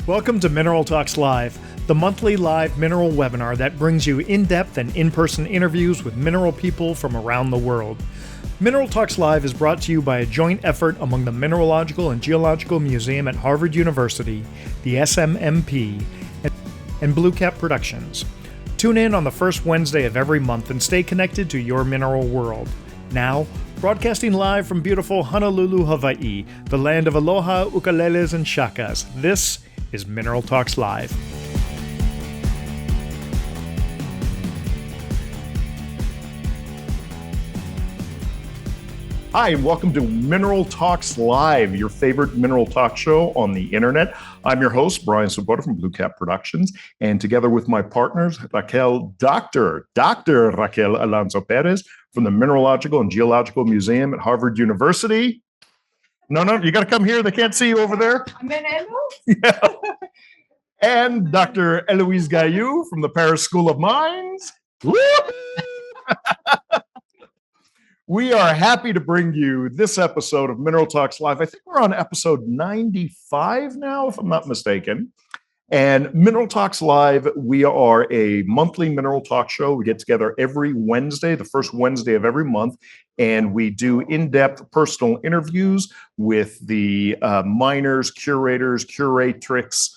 Welcome to Mineral Talks Live, the monthly live mineral webinar that brings you in-depth and in-person interviews with mineral people from around the world. Mineral Talks Live is brought to you by a joint effort among the Mineralogical and Geological Museum at Harvard University, the SMMP, and BlueCap Productions. Tune in on the first Wednesday of every month and stay connected to your mineral world. Now, broadcasting live from beautiful Honolulu, Hawaii, the land of aloha, ukuleles, and shakas, this is Mineral Talks Live. Hi, and welcome to Mineral Talks Live, your favorite mineral talk show on the internet. I'm your host, Brian Sabota from BlueCap Productions, and together with my partners, Dr. Raquel Alonso Perez from the Mineralogical and Geological Museum at Harvard University. No, you got to come here. They can't see you over there. Yeah. And Dr. Eloise Gaillou from the Paris School of Mines. We are happy to bring you this episode of Mineral Talks Live. I think we're on episode 95 now, if I'm not mistaken. And Mineral Talks Live, we are a monthly mineral talk show. We get together every Wednesday, the first Wednesday of every month, and we do in-depth personal interviews with the miners, curators, curatrix,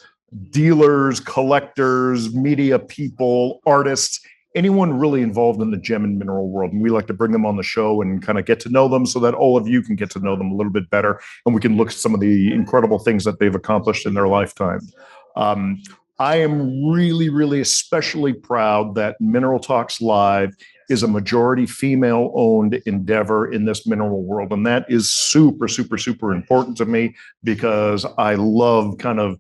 dealers, collectors, media people, artists, anyone really involved in the gem and mineral world. And we like to bring them on the show and kind of get to know them so that all of you can get to know them a little bit better. And we can look at some of the incredible things that they've accomplished in their lifetime. I am really especially proud that Mineral Talks Live is a majority female-owned endeavor in this mineral world. And that is super important to me because I love kind of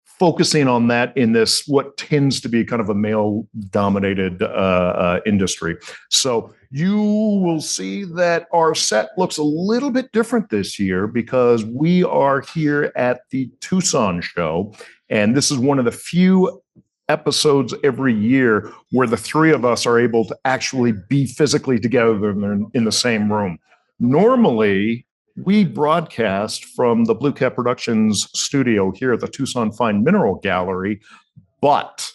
focusing on that in this, what tends to be kind of a male-dominated industry. So you will see that our set looks a little bit different this year because we are here at the Tucson show. And this is one of the few episodes every year where the three of us are able to actually be physically together in the same room. Normally, we broadcast from the BlueCap Productions studio here at the Tucson Fine Mineral Gallery, but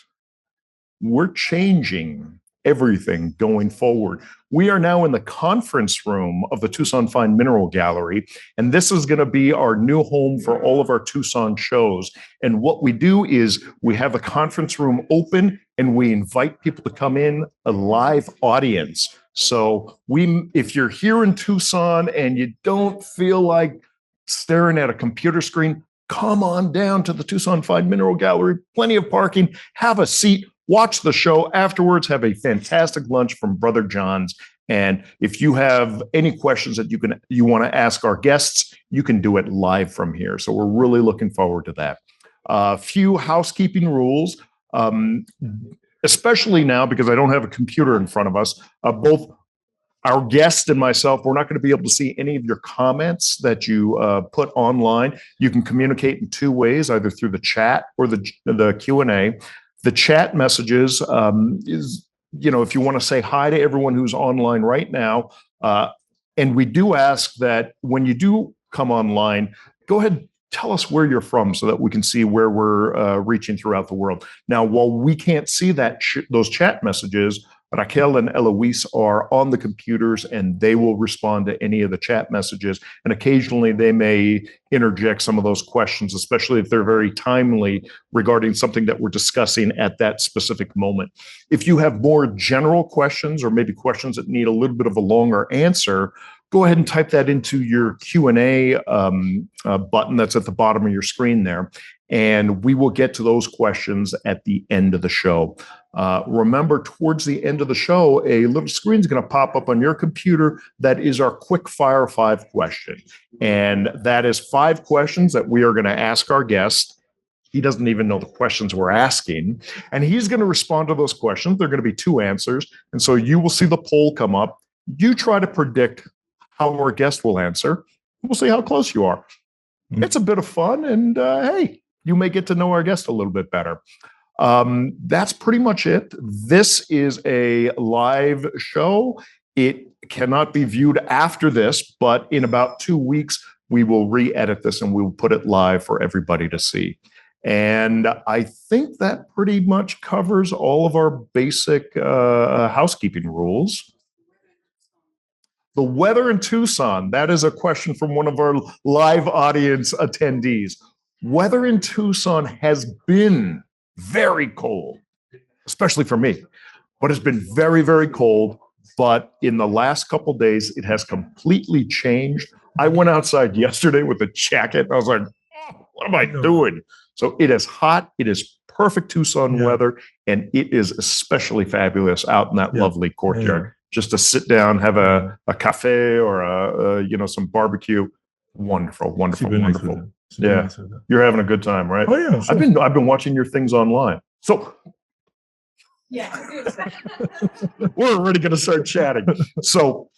we're changing everything going forward. We are now in the conference room of the Tucson Fine Mineral Gallery, and this is going to be our new home for all of our Tucson shows. And what we do is we have the conference room open and we invite people to come in, a live audience. So if you're here in Tucson and you don't feel like staring at a computer screen, come on down to the Tucson Fine Mineral Gallery. Plenty of parking. Have a seat. Watch the show afterwards. Have a fantastic lunch from Brother John's. And if you have any questions that you want to ask our guests, you can do it live from here. So we're really looking forward to that. A few housekeeping rules. Especially now because I don't have a computer in front of us, both our guest and myself, we're not going to be able to see any of your comments that you put online. You can communicate in two ways, either through the chat or the Q&A. The chat messages is, if you want to say hi to everyone who's online right now, and we do ask that when you do come online, go ahead, tell us where you're from so that we can see where we're reaching throughout the world. Now, while we can't see those chat messages, Raquel and Eloise are on the computers and they will respond to any of the chat messages. And occasionally they may interject some of those questions, especially if they're very timely regarding something that we're discussing at that specific moment. If you have more general questions or maybe questions that need a little bit of a longer answer, go ahead and type that into your Q&A button that's at the bottom of your screen there. And we will get to those questions at the end of the show. Remember, towards the end of the show, a little screen is going to pop up on your computer that is our quick fire 5 question. And that is 5 questions that we are going to ask our guest. He doesn't even know the questions we're asking. And he's going to respond to those questions. There are going to be 2 answers. And so you will see the poll come up. You try to predict how our guest will answer. We'll see how close you are. It's a bit of fun. And hey, you may get to know our guest a little bit better. That's pretty much it. This is a live show. It cannot be viewed after this, but in about 2 weeks, we will re-edit this and we will put it live for everybody to see. And I think that pretty much covers all of our basic housekeeping rules. The weather in Tucson, that is a question from one of our live audience attendees. Weather in Tucson has been very cold, especially for me, but it's been very, very cold. But in the last couple of days, it has completely changed. I went outside yesterday with a jacket. And I was like, oh, what am I doing? So it is hot. It is perfect Tucson weather. And it is especially fabulous out in that lovely courtyard. Just to sit down, have a cafe or some barbecue. Wonderful, wonderful, wonderful. Yeah, you're having a good time, right? Oh yeah, sure. I've been watching your things online. So yeah, we're already going to start chatting. So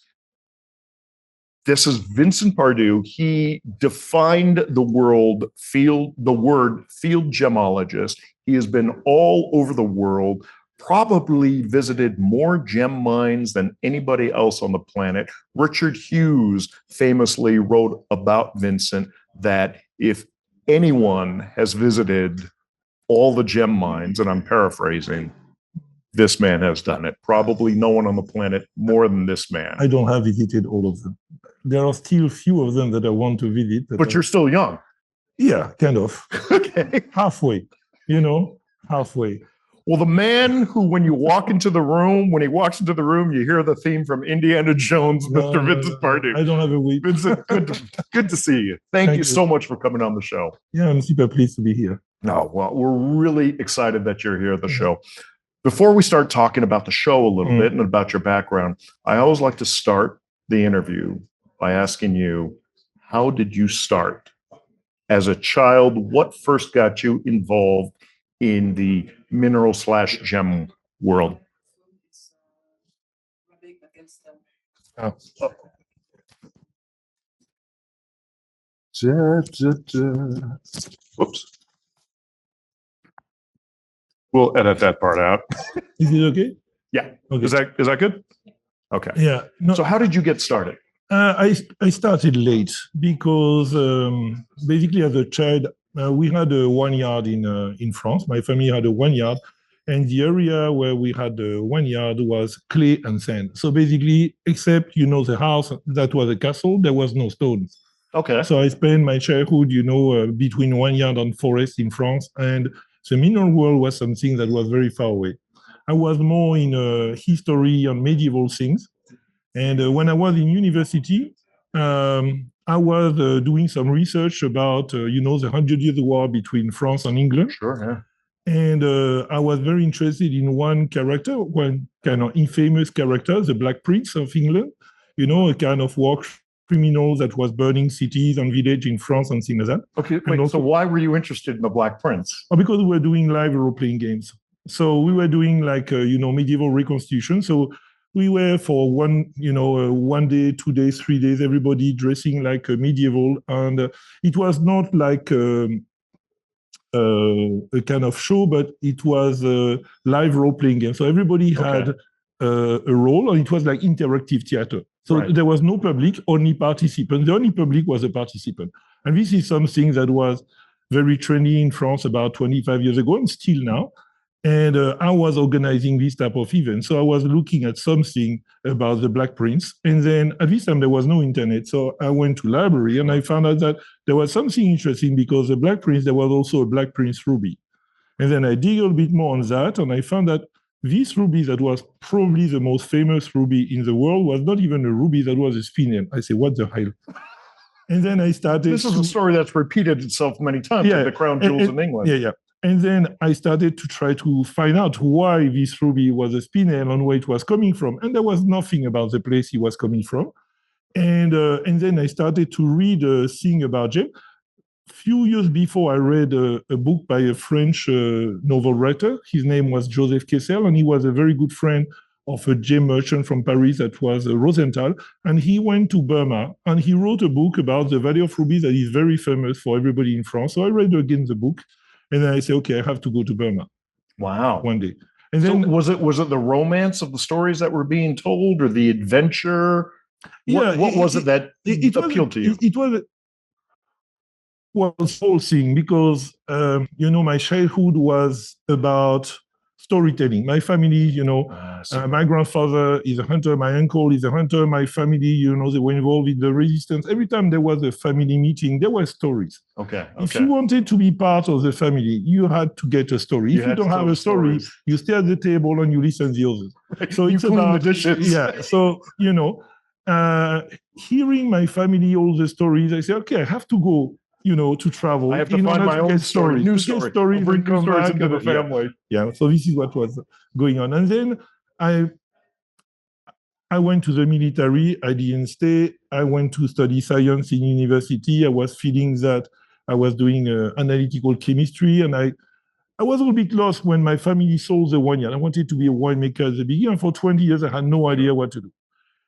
this is Vincent Pardieu. He defined the word field gemologist. He has been all over the world, probably visited more gem mines than anybody else on the planet. Richard Hughes famously wrote about Vincent that if anyone has visited all the gem mines, and I'm paraphrasing, this man has done it. Probably no one on the planet more than this man. I don't have visited all of them. There are still few of them that I want to visit. But you're still young. Yeah, kind of. Okay. Halfway, halfway. Well, the man who, when he walks into the room, you hear the theme from Indiana Jones, Mr. Vincent Pardieu. I don't have a week. Vincent, good to see you. Thank you so much for coming on the show. Yeah, I'm super pleased to be here. No, well, we're really excited that you're here at the show. Before we start talking about the show a little bit and about your background, I always like to start the interview by asking you, how did you start? As a child, what first got you involved in the mineral/gem world? Oh. Whoops. We'll edit that part out. Is it okay? Yeah. Okay. Is that good? Okay. Yeah. No. So how did you get started? I started late because basically as a child, we had a vineyard in France. My family had a vineyard, and the area where we had the vineyard was clay and sand. So basically, except the house that was a castle, there was no stones. Okay. So I spent my childhood, between vineyard and forest in France, and the mineral world was something that was very far away. I was more in history and medieval things. And when I was in university, I was doing some research about, the 100 Years War between France and England. Sure, yeah. And I was very interested in one kind of infamous character, the Black Prince of England, a kind of war criminal that was burning cities and villages in France and things like that. Okay, wait, so why were you interested in the Black Prince? Because we were doing live role-playing games. So we were doing medieval reconstitution. So we were for one day, 2 days, 3 days, everybody dressing like medieval. And it was not like a kind of show, but it was a live role-playing game. So everybody had a role, and it was like interactive theater. So there was no public, only participants. The only public was a participant. And this is something that was very trendy in France about 25 years ago, and still now. And I was organizing this type of event. So I was looking at something about the Black Prince. And then at this time, there was no internet. So I went to library and I found out that there was something interesting because the Black Prince, there was also a Black Prince ruby. And then I dig a bit more on that. And I found that this ruby that was probably the most famous ruby in the world was not even a ruby, that was a spinel. I say, what the hell? And then I started. This is a story that's repeated itself many times, like the crown jewels in England. Yeah. And then I started to try to find out why this ruby was a spinel and where it was coming from. And there was nothing about the place it was coming from. And then I started to read a thing about gem. Few years before, I read a book by a French novel writer. His name was Joseph Kessel, and he was a very good friend of a gem merchant from Paris that was Rosenthal. And he went to Burma, and he wrote a book about the Valley of Rubies that is very famous for everybody in France. So I read again the book. And then I say, okay, I have to go to Burma. Wow. One day. And then was it the romance of the stories that were being told, or the adventure? What was it that appealed to you? It was Well, it's whole thing because my childhood was about storytelling. My family, my grandfather is a hunter, my uncle is a hunter, my family, they were involved in the resistance. Every time there was a family meeting, there were stories. Okay. If you wanted to be part of the family, you had to get a story. If you don't have a story, you stay at the table and you listen to the others. Right. So it's clean about the dishes. Yeah. So hearing my family all the stories, I say, okay, I have to go. To travel. I have to find my own story, new story. Bring new stories into the family. Yeah. So this is what was going on. And then I went to the military. I didn't stay. I went to study science in university. I was feeling that I was doing analytical chemistry, and I was a little bit lost when my family sold the vineyard. I wanted to be a winemaker at the beginning. And for 20 years, I had no idea what to do.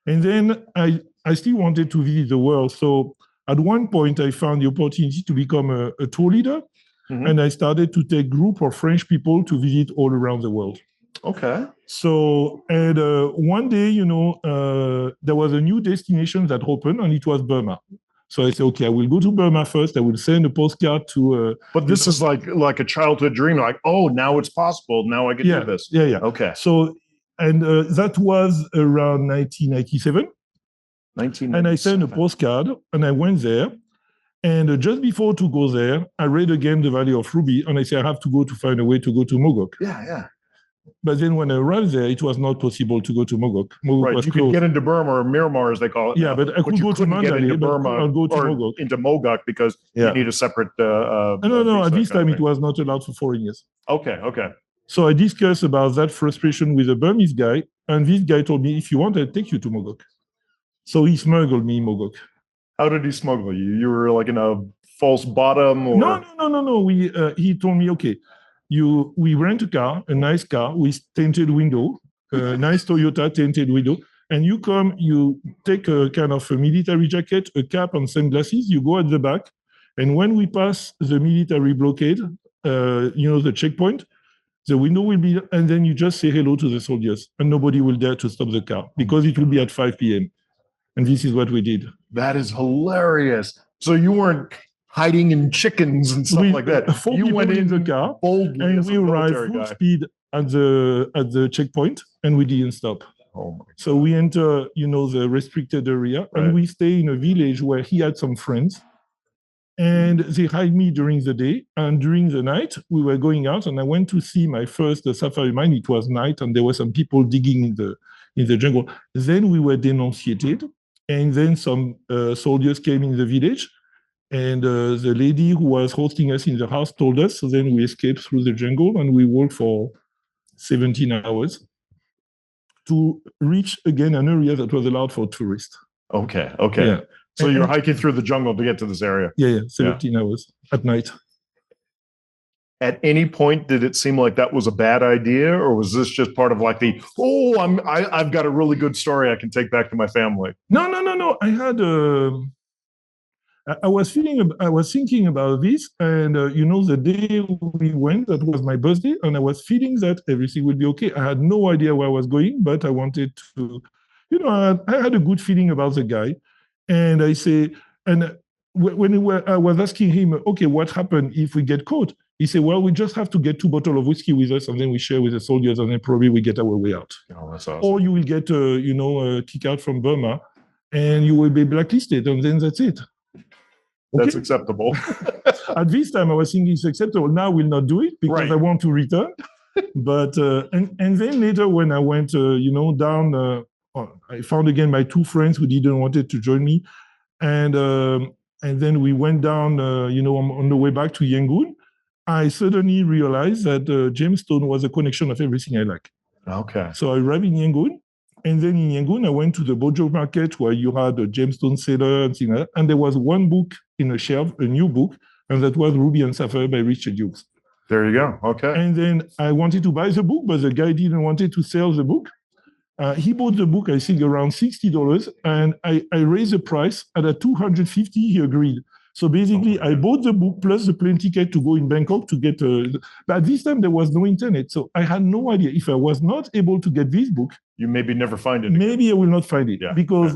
And then I still wanted to visit the world. So at one point, I found the opportunity to become a tour leader. Mm-hmm. And I started to take a group of French people to visit all around the world. Okay. So, and one day, there was a new destination that opened, and it was Burma. So I said, okay, I will go to Burma first. I will send a postcard to. But this is like a childhood dream. Like, oh, now it's possible. Now I can do this. Yeah. Okay. So, and that was around 1997. And I sent a postcard, and I went there. And just before to go there, I read again the Valley of Ruby, and I said, I have to go to find a way to go to Mogok. Yeah. But then when I arrived there, it was not possible to go to Mogok. Right, you could get into Burma or Miramar, as they call it. Yeah, now. But I could go to Mandalay, Burma I'll go to Mogok. Into Mogok because you need a separate. No. At this time, it was not allowed for foreigners. Okay. So I discussed about that frustration with a Burmese guy, and this guy told me, if you want, I'll take you to Mogok. So he smuggled me in Mogok. How did he smuggle you? You were like in a false bottom? Or? No. He told me, okay, we rent a car, a nice car with tinted window, a nice Toyota tinted window, and you come, you take a kind of a military jacket, a cap, and sunglasses. You go at the back, and when we pass the military blockade, the checkpoint, the window will be, and then you just say hello to the soldiers, and nobody will dare to stop the car because it will be at 5 p.m. And this is what we did. That is hilarious. So you weren't hiding in chickens and stuff like that. You went in the car boldly, and we arrived full speed at the checkpoint, and we didn't stop. Oh my! So we enter, the restricted area, and we stay in a village where he had some friends, and they hide me during the day, and during the night we were going out, and I went to see my first safari mine. It was night, and there were some people digging in the jungle. Then we were denunciated. And then some soldiers came in the village, and the lady who was hosting us in the house told us. So then we escaped through the jungle, and we walked for 17 hours to reach again an area that was allowed for tourists. Okay. Yeah. So you're hiking through the jungle to get to this area. Yeah, 17 hours at night. At any point, did it seem like that was a bad idea, or was this just part of like I've got a really good story I can take back to my family? No. I had I was thinking about this, and the day we went, that was my birthday, and I was feeling that everything would be okay. I had no idea where I was going, but I wanted to, I had a good feeling about the guy, and I say, and when I was asking him, okay, what happened if we get caught? He said, well, we just have to get 2 bottles of whiskey with us, and then we share with the soldiers, and then probably we get our way out. Oh, that's awesome. Or you will get, a kick out from Burma, and you will be blacklisted, and then that's it. Okay? That's acceptable. At this time, I was thinking it's acceptable. Now I will not do it because I want to return. But and then later, when I went, down, I found again my 2 friends who didn't wanted to join me, and then we went down, on the way back to Yangon. I suddenly realized that gemstone was a connection of everything I like. Okay. So I arrived in Yangon, and then in Yangon, I went to the Bordeaux market where you had a gemstone seller and things like that. And there was one book in a shelf, a new book, and that was Ruby and Sapphire by Richard Hughes. There you go. Okay. And then I wanted to buy the book, but the guy didn't want to sell the book. He bought the book, I think, around $60, and I raised the price. And at $250, he agreed. So basically, I bought the book plus the plane ticket to go in Bangkok to get. But at this time, there was no internet, so I had no idea if I was not able to get this book. You maybe never find it. Maybe I will not find it because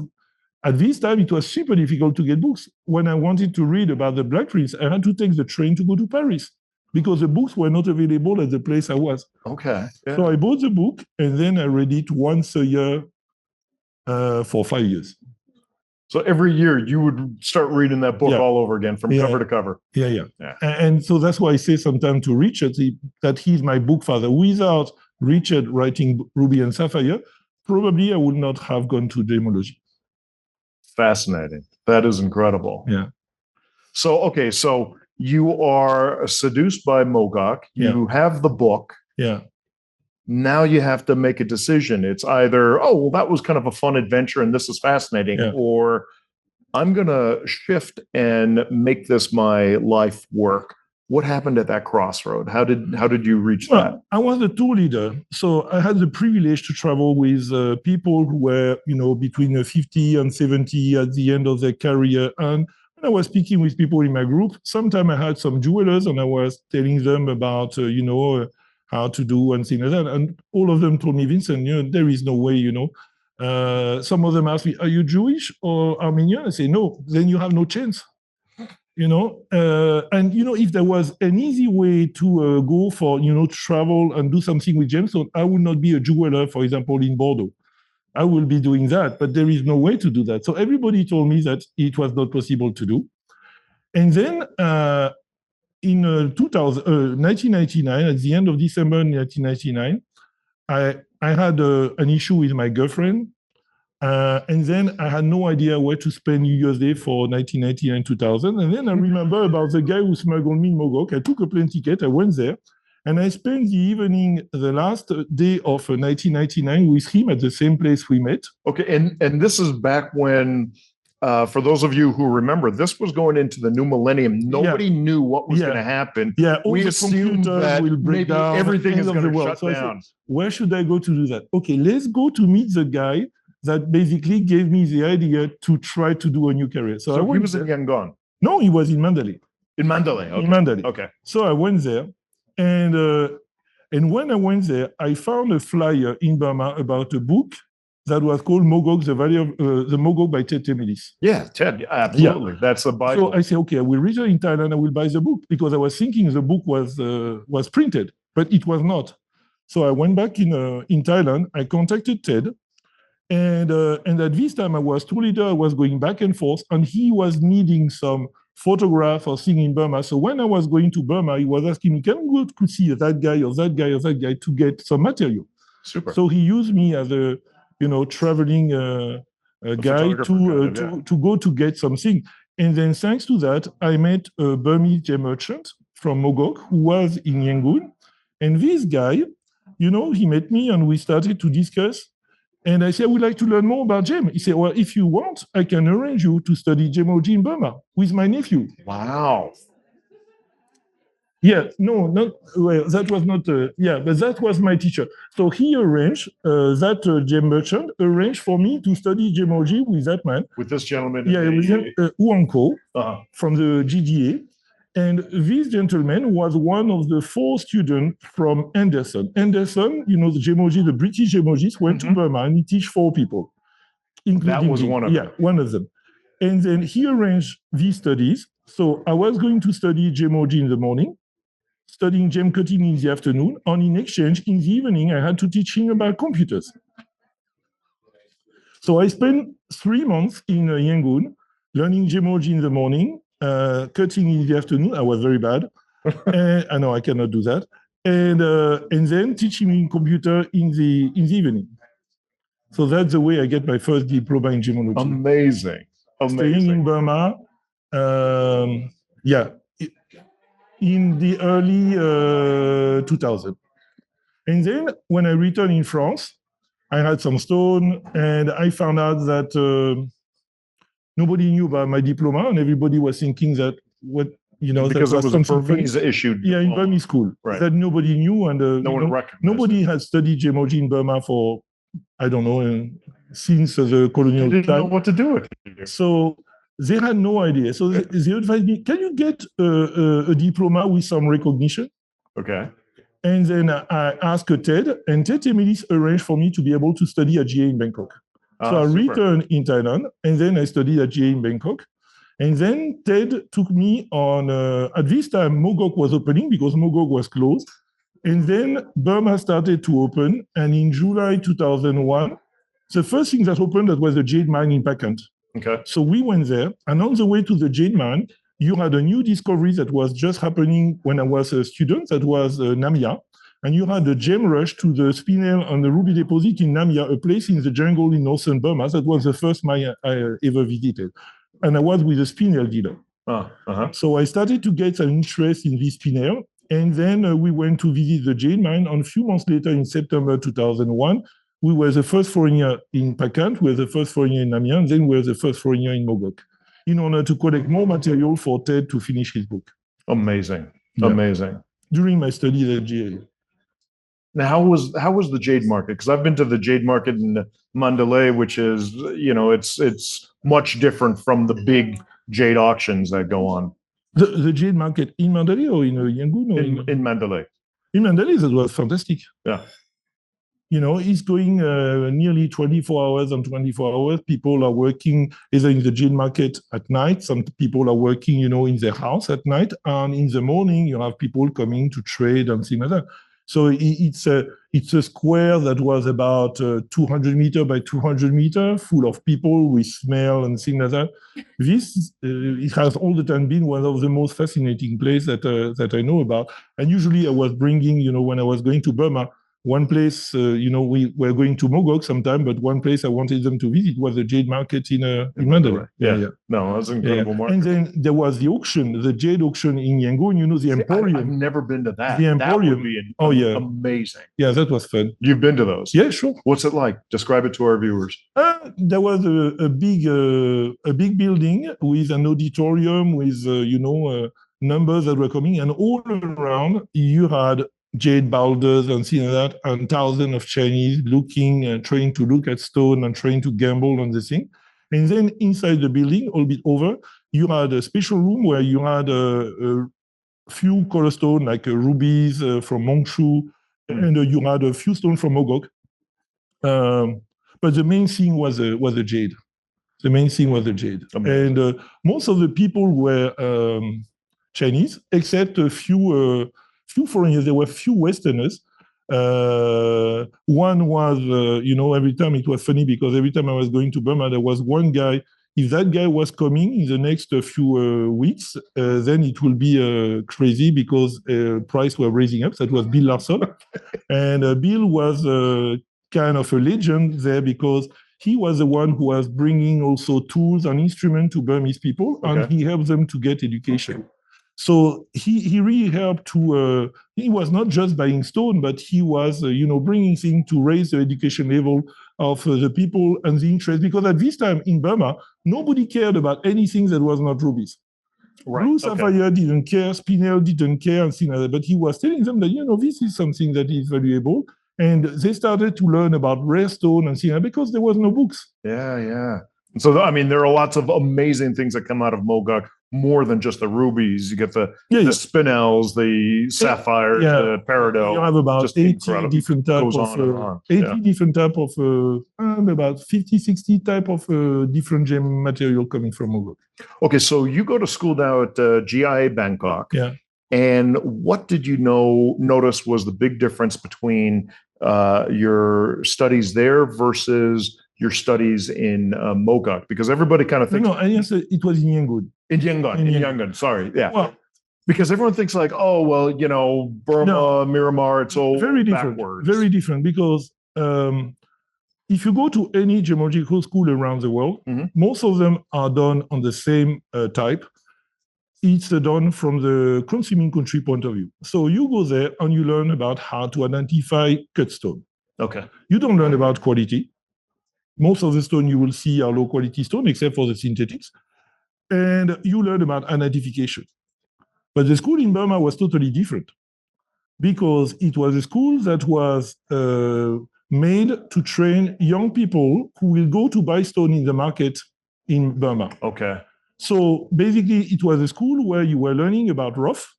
At this time, it was super difficult to get books. When I wanted to read about the Black Prince, I had to take the train to go to Paris because the books were not available at the place I was. Okay. Yeah. So I bought the book and then I read it once a year for 5 years. So every year you would start reading that book all over again from cover to cover. Yeah. And so that's why I say sometimes to Richard that he's my book father. Without Richard writing Ruby and Sapphire, probably I would not have gone to gemology. Fascinating. That is incredible. Yeah. So, okay, so you are seduced by Mogok. You have the book. Yeah. Now you have to make a decision. It's either, oh, well, that was kind of a fun adventure and this is fascinating, or I'm going to shift and make this my life work. What happened at that crossroad? How did you reach that? I was a tour leader, so I had the privilege to travel with people who were, between 50 and 70 at the end of their career. And when I was speaking with people in my group, sometimes I had some jewelers, and I was telling them about, how to do and things like that. And all of them told me, Vincent, there is no way, Some of them asked me, are you Jewish or Armenian? I say, no, then you have no chance. If there was an easy way to go for, travel and do something with gemstones, I would not be a jeweler, for example, in Bordeaux. I will be doing that, but there is no way to do that. So everybody told me that it was not possible to do. And then in 1999, at the end of December 1999, I had an issue with my girlfriend. And then I had no idea where to spend New Year's Day for 1999, 2000. And then I remember about the guy who smuggled me in Mogok. I took a plane ticket, I went there, and I spent the evening, the last day of 1999 with him at the same place we met. Okay, and this is back when, for those of you who remember, this was going into the new millennium. Nobody knew what was going to happen. Yeah, all we the assumed that will break maybe down, everything is going to shut so down. I said, where should I go to do that? Okay, let's go to meet the guy that basically gave me the idea to try to do a new career. So he was in Yangon? No, he was in Mandalay. In Mandalay, okay. In Mandalay. Okay. So I went there, and when I went there, I found a flyer in Burma about a book that was called Mogok, The Valley of the Mogok by Ted Temelis. Yeah, Ted, absolutely. Yeah. That's a Bible. So I said, okay, I will read it in Thailand, I will buy the book, because I was thinking the book was printed, but it was not. So I went back in Thailand, I contacted Ted, and at this time I was tour leader, I was going back and forth, and he was needing some photograph or thing in Burma. So when I was going to Burma, he was asking me, can we go to see that guy or that guy or that guy to get some material? Super. So he used me as a traveling guy to go to get something. And then thanks to that, I met a Burmese gem merchant from Mogok who was in Yangon. And this guy, he met me and we started to discuss. And I said, I would like to learn more about gem. He said, well, if you want, I can arrange you to study gemology in Burma with my nephew. Wow. Yeah, no, that was not, but that was my teacher. So he arranged, that gem merchant arranged for me to study gemology with that man. With this gentleman? Yeah, with Uanko from the GDA. And this gentleman was one of the 4 students from Anderson. Anderson, the gemologist, the British gemologist, went to Burma and he teach 4 people. That was one of them. Yeah, one of them. And then he arranged these studies. So I was going to study gemology in the morning, studying gem cutting in the afternoon, and in exchange, in the evening, I had to teach him about computers. So I spent 3 months in Yangon, learning gemology in the morning, cutting in the afternoon. I was very bad. I know I cannot do that. And then teaching me computer in the evening. So that's the way I get my first diploma in gemology. Amazing. Staying in Burma, in the early 2000. And then when I returned in France, I had some stone, and I found out that nobody knew about my diploma, and everybody was thinking that because it was a Burmese issued. Yeah, in Burmese school, right. That nobody knew, and no one recognized. Nobody had studied gemology in Burma for, I don't know, since the colonial time. They didn't know what to do with it. So they had no idea. So they advised me, can you get a diploma with some recognition? Okay. And then I asked Ted, and Ted Temelis arranged for me to be able to study at GA in Bangkok. So I super. returned in Thailand, and then I studied at GA in Bangkok. And then Ted took me on, at this time, Mogok was opening because Mogok was closed. And then Burma started to open. And in July 2001, the first thing that opened, that was the jade mine in Pakant. Okay. So we went there. And on the way to the jade mine, you had a new discovery that was just happening when I was a student, that was Namia. And you had a gem rush to the spinel on the ruby deposit in Namia, a place in the jungle in northern Burma. That was the first mine I ever visited. And I was with a spinel dealer. So I started to get an interest in this spinel. And then we went to visit the jade mine. And a few months later, in September 2001, we were the first foreigner in Pakant, we were the first foreigner in Namia, and then we were the first foreigner in Mogok, in order to collect more material for Ted to finish his book. Amazing. Yeah. Amazing. During my studies at GA. Now, how was the jade market? Because I've been to the jade market in Mandalay, which is, it's much different from the big jade auctions that go on. The jade market in Mandalay or in Yangon? Or in Mandalay. In Mandalay, that was fantastic. Yeah. It's going nearly 24 hours on 24 hours. People are working either in the jade market at night. Some people are working, in their house at night. And in the morning, you have people coming to trade and things like that. So it's a square that was about 200 meter by 200 meter, full of people with smell and things like that. This it has all the time been one of the most fascinating places that I know about. And usually I was bringing, when I was going to Burma, one place, we were going to Mogok sometime, but one place I wanted them to visit was the jade market in Mandalay. Yeah. No, that's an incredible market. And then there was the auction, the jade auction in Yangon, the Emporium. I've never been to that. The Emporium. That would be amazing. Yeah, that was fun. You've been to those? Yeah, sure. What's it like? Describe it to our viewers. There was a big building with an auditorium with, numbers that were coming, and all around you had jade boulders and things like that, and thousands of Chinese looking and trying to look at stone and trying to gamble on the thing. And then inside the building, a bit over, you had a special room where you had a few color stones like rubies from Mongshu, and you had a few stones from Mogok. But the main thing was the jade. The main thing was the jade. Amazing. And most of the people were Chinese, except a few foreigners. There were few Westerners. One was, every time it was funny because every time I was going to Burma, there was one guy. If that guy was coming in the next few weeks, then it will be crazy because price were raising up. That was Bill Larson. And Bill was kind of a legend there because he was the one who was bringing also tools and instruments to Burmese people, and he helped them to get education. So he really helped to, he was not just buying stone, but he was, bringing things to raise the education level of the people and the interest. Because at this time in Burma, nobody cared about anything that was not rubies. Right. Blue sapphire didn't care, spinel didn't care, and things like that. But he was telling them that, this is something that is valuable. And they started to learn about rare stone and things like that because there was no books. Yeah. So, there are lots of amazing things that come out of Mogok, more than just the rubies. You get the spinels, the sapphires, the peridot. You have about 80 different types of, different type of, about 50, 60 type of different gem material coming from Mogok. Okay, so you go to school now at GIA Bangkok. Yeah. And what did you notice was the big difference between your studies there versus your studies in Mogok? Because everybody kind of thinks... No, I guess it was in Yangon. In Yangon, sorry. Yeah. Well, because everyone thinks like, Burma, Myanmar, it's all very different. Backwards. Very different because if you go to any gemological school around the world, most of them are done on the same type. It's done from the consuming country point of view. So you go there and you learn about how to identify cut stone. Okay. You don't learn about quality. Most of the stone you will see are low quality stone, except for the synthetics. And you learn about identification. But the school in Burma was totally different because it was a school that was made to train young people who will go to buy stone in the market in Burma. Okay. So basically, it was a school where you were learning about rough,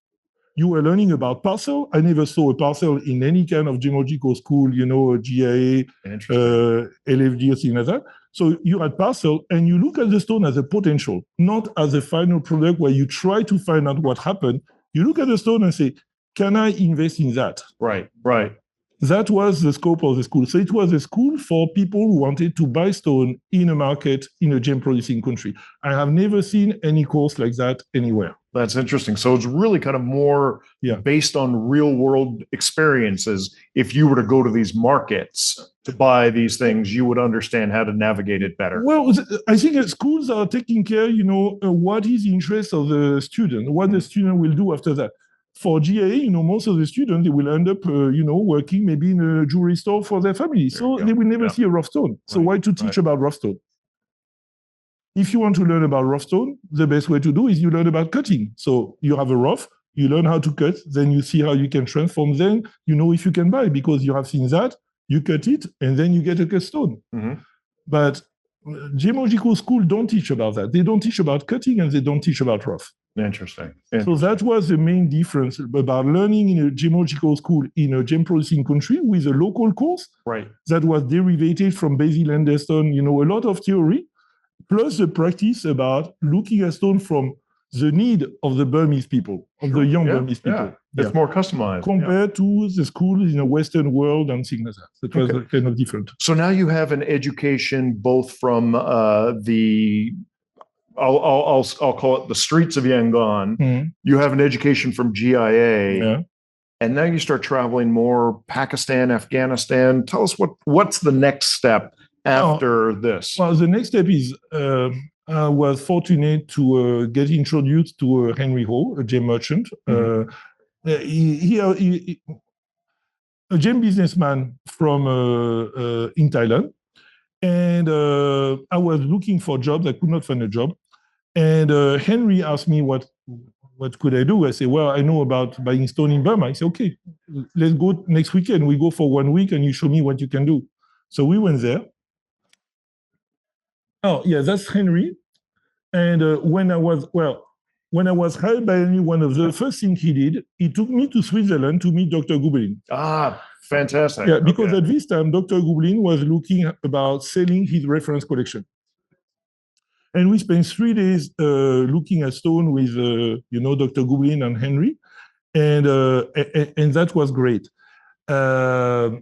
you were learning about parcel. I never saw a parcel in any kind of gemological school, GIA, LFG, or things like that. So you're at parcel and you look at the stone as a potential, not as a final product where you try to find out what happened. You look at the stone and say, can I invest in that? Right, right. That was the scope of the school. So it was a school for people who wanted to buy stone in a market in a gem producing country. I have never seen any course like that anywhere. That's interesting. So it's really kind of more based on real world experiences. If you were to go to these markets to buy these things, you would understand how to navigate it better. Well, I think schools are taking care, what is the interest of the student, what the student will do after that. For GAA, most of the students, they will end up, working maybe in a jewelry store for their family. So they will never see a rough stone. So why to teach about rough stone? If you want to learn about rough stone, the best way to do is you learn about cutting. So you have a rough, you learn how to cut, then you see how you can transform, then you know if you can buy, because you have seen that, you cut it, and then you get a cut stone. Mm-hmm. But gemological school don't teach about that. They don't teach about cutting and they don't teach about rough. Interesting. So that was the main difference about learning in a gemological school in a gem producing country with a local course that was derivated from Basil Anderson, a lot of theory, plus the practice about looking at stone from the need of the Burmese people, of the young Burmese people. It's more customized. Compared to the schools in the Western world and things like that. That was kind of different. So now you have an education both from I'll call it the streets of Yangon. Mm-hmm. You have an education from GIA. And now you start traveling more Pakistan, Afghanistan. Tell us what's the next step after this? Well, the next step is I was fortunate to get introduced to Henry Ho, a gem merchant. Mm-hmm. He a gem businessman from in Thailand. And I was looking for jobs. I could not find a job. And Henry asked me what could I do? I said, well, I know about buying stone in Burma. He said, okay, let's go next weekend. We go for 1 week and you show me what you can do. So we went there. Oh, yeah, that's Henry. And when I was hired by Henry, one of the first things he did, he took me to Switzerland to meet Dr. Gubelin. Ah, fantastic. Yeah, because at this time, Dr. Gubelin was looking about selling his reference collection. And we spent 3 days looking at stone with, Dr. Gubelin and Henry. And that was great. That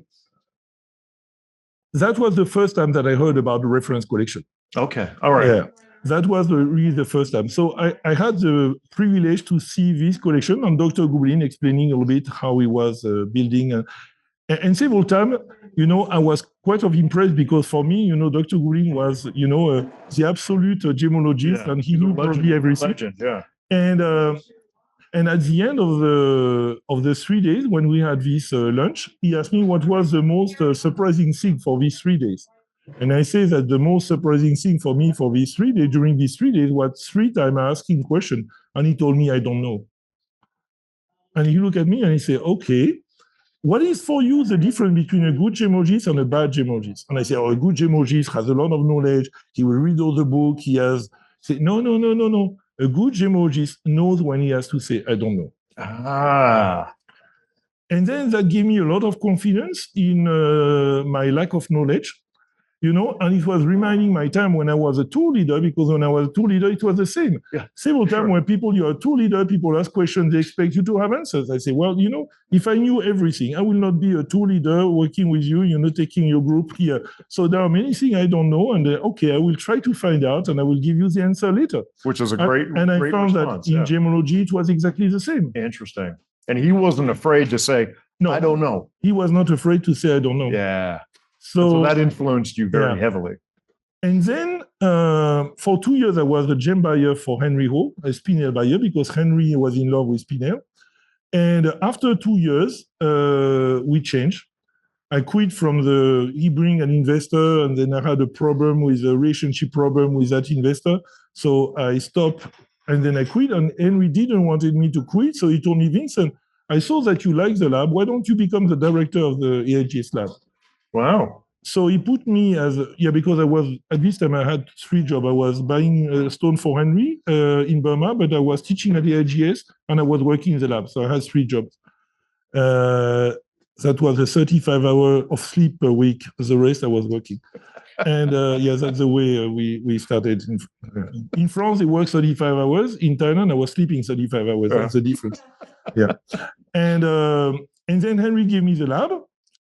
was the first time that I heard about the reference collection. Okay, all right. Yeah, that was really the first time. So I had the privilege to see this collection and Dr. Gubelin explaining a little bit how he was building. And several times, I was quite impressed because for me, Dr. Gubelin was, the absolute gemologist and he knew probably everything. Legend, yeah. And at the end of the 3 days, when we had this lunch, he asked me what was the most surprising thing for these 3 days. And I say that the most surprising thing for me for these 3 days, during these 3 days, was 3 times I asked him a question, and he told me, I don't know. And he looked at me and he said, okay, what is for you the difference between a good gemologist and a bad gemologist? And I said, a good gemologist has a lot of knowledge. He will read all the book. He has said, no. A good gemologist knows when he has to say, I don't know. Ah. And then that gave me a lot of confidence in my lack of knowledge. And it was reminding my time when I was a tour leader, because when I was a tour leader, it was the same. Yeah, several times when you're a tour leader, people ask questions, they expect you to have answers. I say, well, if I knew everything, I will not be a tour leader working with you, taking your group here. So there are many things I don't know, and I will try to find out, and I will give you the answer later. Which is a great And I great found response, that in gemology, it was exactly the same. Interesting. And he wasn't afraid to say, no, I don't know. He was not afraid to say, I don't know. Yeah. So that influenced you very heavily. And then for 2 years, I was a gem buyer for Henry Ho, a spinel buyer, because Henry was in love with spinel. And after 2 years, we changed. I quit from he bring an investor, and then I had a relationship problem with that investor. So I stopped, and then I quit. And Henry didn't wanted me to quit. So he told me, Vincent, I saw that you like the lab. Why don't you become the director of the AIGS lab? Wow. So he put me because I was, at this time I had 3 jobs. I was buying stone for Henry in Burma, but I was teaching at the IGS and I was working in the lab. So I had 3 jobs. That was a 35 hours of sleep per week. The rest I was working. And yeah, that's the way we started. In France, it works 35 hours. In Thailand, I was sleeping 35 hours. That's the difference. Yeah. And then Henry gave me the lab.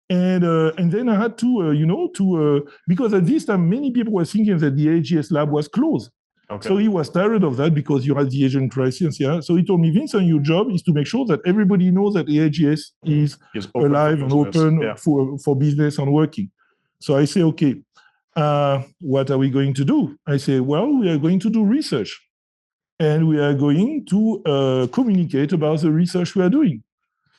And then I had to, because at this time, many people were thinking that the AGS lab was closed. Okay. So he was tired of that because you had the Asian crisis. Yeah. So he told me, Vincent, your job is to make sure that everybody knows that AGS is alive and open for business and working. So I say, okay, what are we going to do? I say, well, we are going to do research. And we are going to communicate about the research we are doing.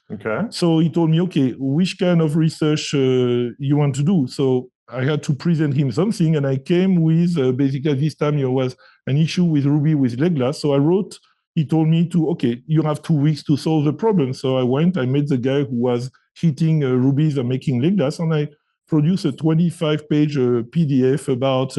Okay. So he told me, okay, which kind of research you want to do? So I had to present him something, and I came with basically at this time there was an issue with Ruby with leg glass. So I wrote. He told me okay, you have 2 weeks to solve the problem. So I went. I met the guy who was hitting rubies and making leg glass, and I produced a 25-page PDF about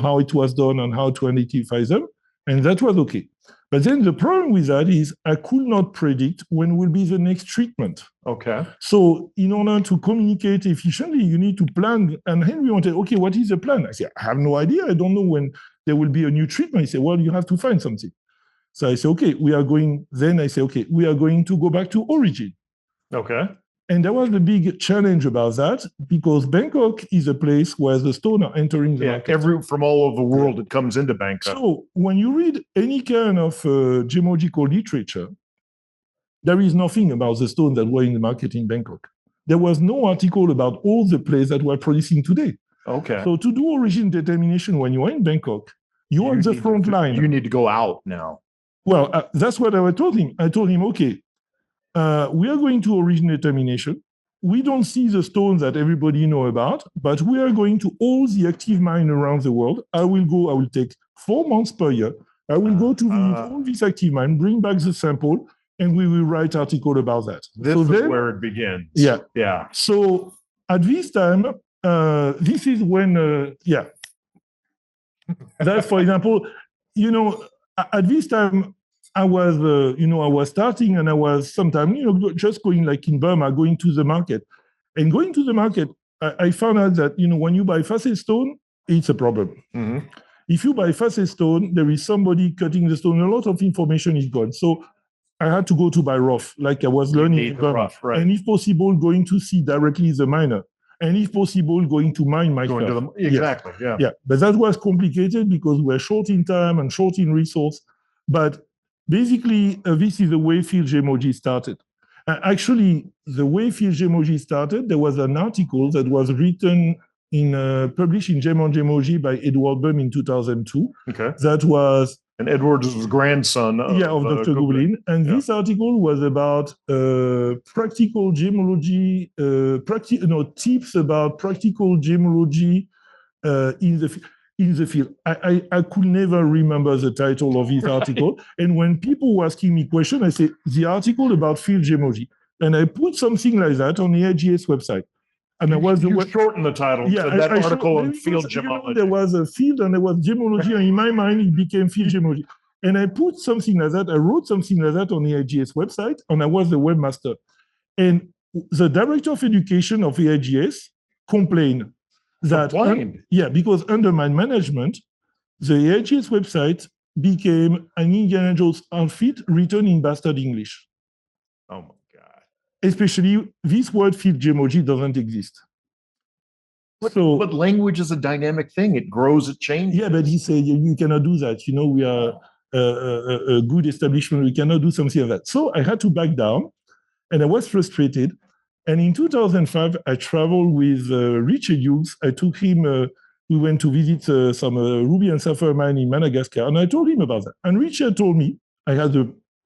how it was done and how to identify them, and that was okay. But then the problem with that is I could not predict when will be the next treatment. Okay. So in order to communicate efficiently, you need to plan. And Henry wanted, okay, what is the plan? I said, I have no idea. I don't know when there will be a new treatment. He said, well, you have to find something. So I said, okay, we are going to go back to origin. Okay. And that was the big challenge about that, because Bangkok is a place where the stone are entering the market. From all over the world, it comes into Bangkok. So when you read any kind of gemological literature, there is nothing about the stone that were in the market in Bangkok. There was no article about all the places that were producing today. Okay. So to do origin determination when you are in Bangkok, you are on the front line. You need to go out now. Well, that's what I told him. I told him, okay, we are going to origin determination. We don't see the stones that everybody know about, but we are going to all the active mines around the world. I will take 4 months per year. I will go to visit all these active mines, bring back the sample, and we will write article about that. This is where it begins. Yeah. Yeah. So at this time, this is when, that's, for example, at this time, I was, I was starting, and I was sometimes, just going like in Burma, going to the market. And going to the market, I found out that, when you buy facet stone, it's a problem. Mm-hmm. If you buy facet stone, there is somebody cutting the stone, a lot of information is gone. So I had to go to buy rough, like I was learning in Burma. Rough, right. And if possible, going to see directly the miner. And if possible, going to mine myself. Exactly, yeah. Yeah, but that was complicated because we're short in time and short in resource. But basically, this is the way field gemology started. Actually, the way field gemology started, there was an article that was written published in Gem on Gemology by Edward Bum in 2002. Okay. That was... And Edward is the grandson of Dr. Goblin. And this article was about practical gemology, tips about practical gemology in the field. I could never remember the title of this article. And when people were asking me questions, I say, the article about field gemology. And I put something like that on the AGS website. And you shortened the title to that article on field gemology. There was a field and there was gemology, and in my mind, it became field gemology. And I put something like that. I wrote something like that on the AGS website, and I was the webmaster. And the director of education of the AGS complained that, because under my management, the AGS website became an Indiana Jones outfit written in bastard English. Oh my. Especially this word field gemology doesn't exist. But language is a dynamic thing. It grows, it changes. Yeah, but he said, you cannot do that. We are a good establishment. We cannot do something like that. So I had to back down, and I was frustrated. And in 2005, I traveled with Richard Hughes. I took him, we went to visit some ruby and sapphire mine in Madagascar, and I told him about that. And Richard told me,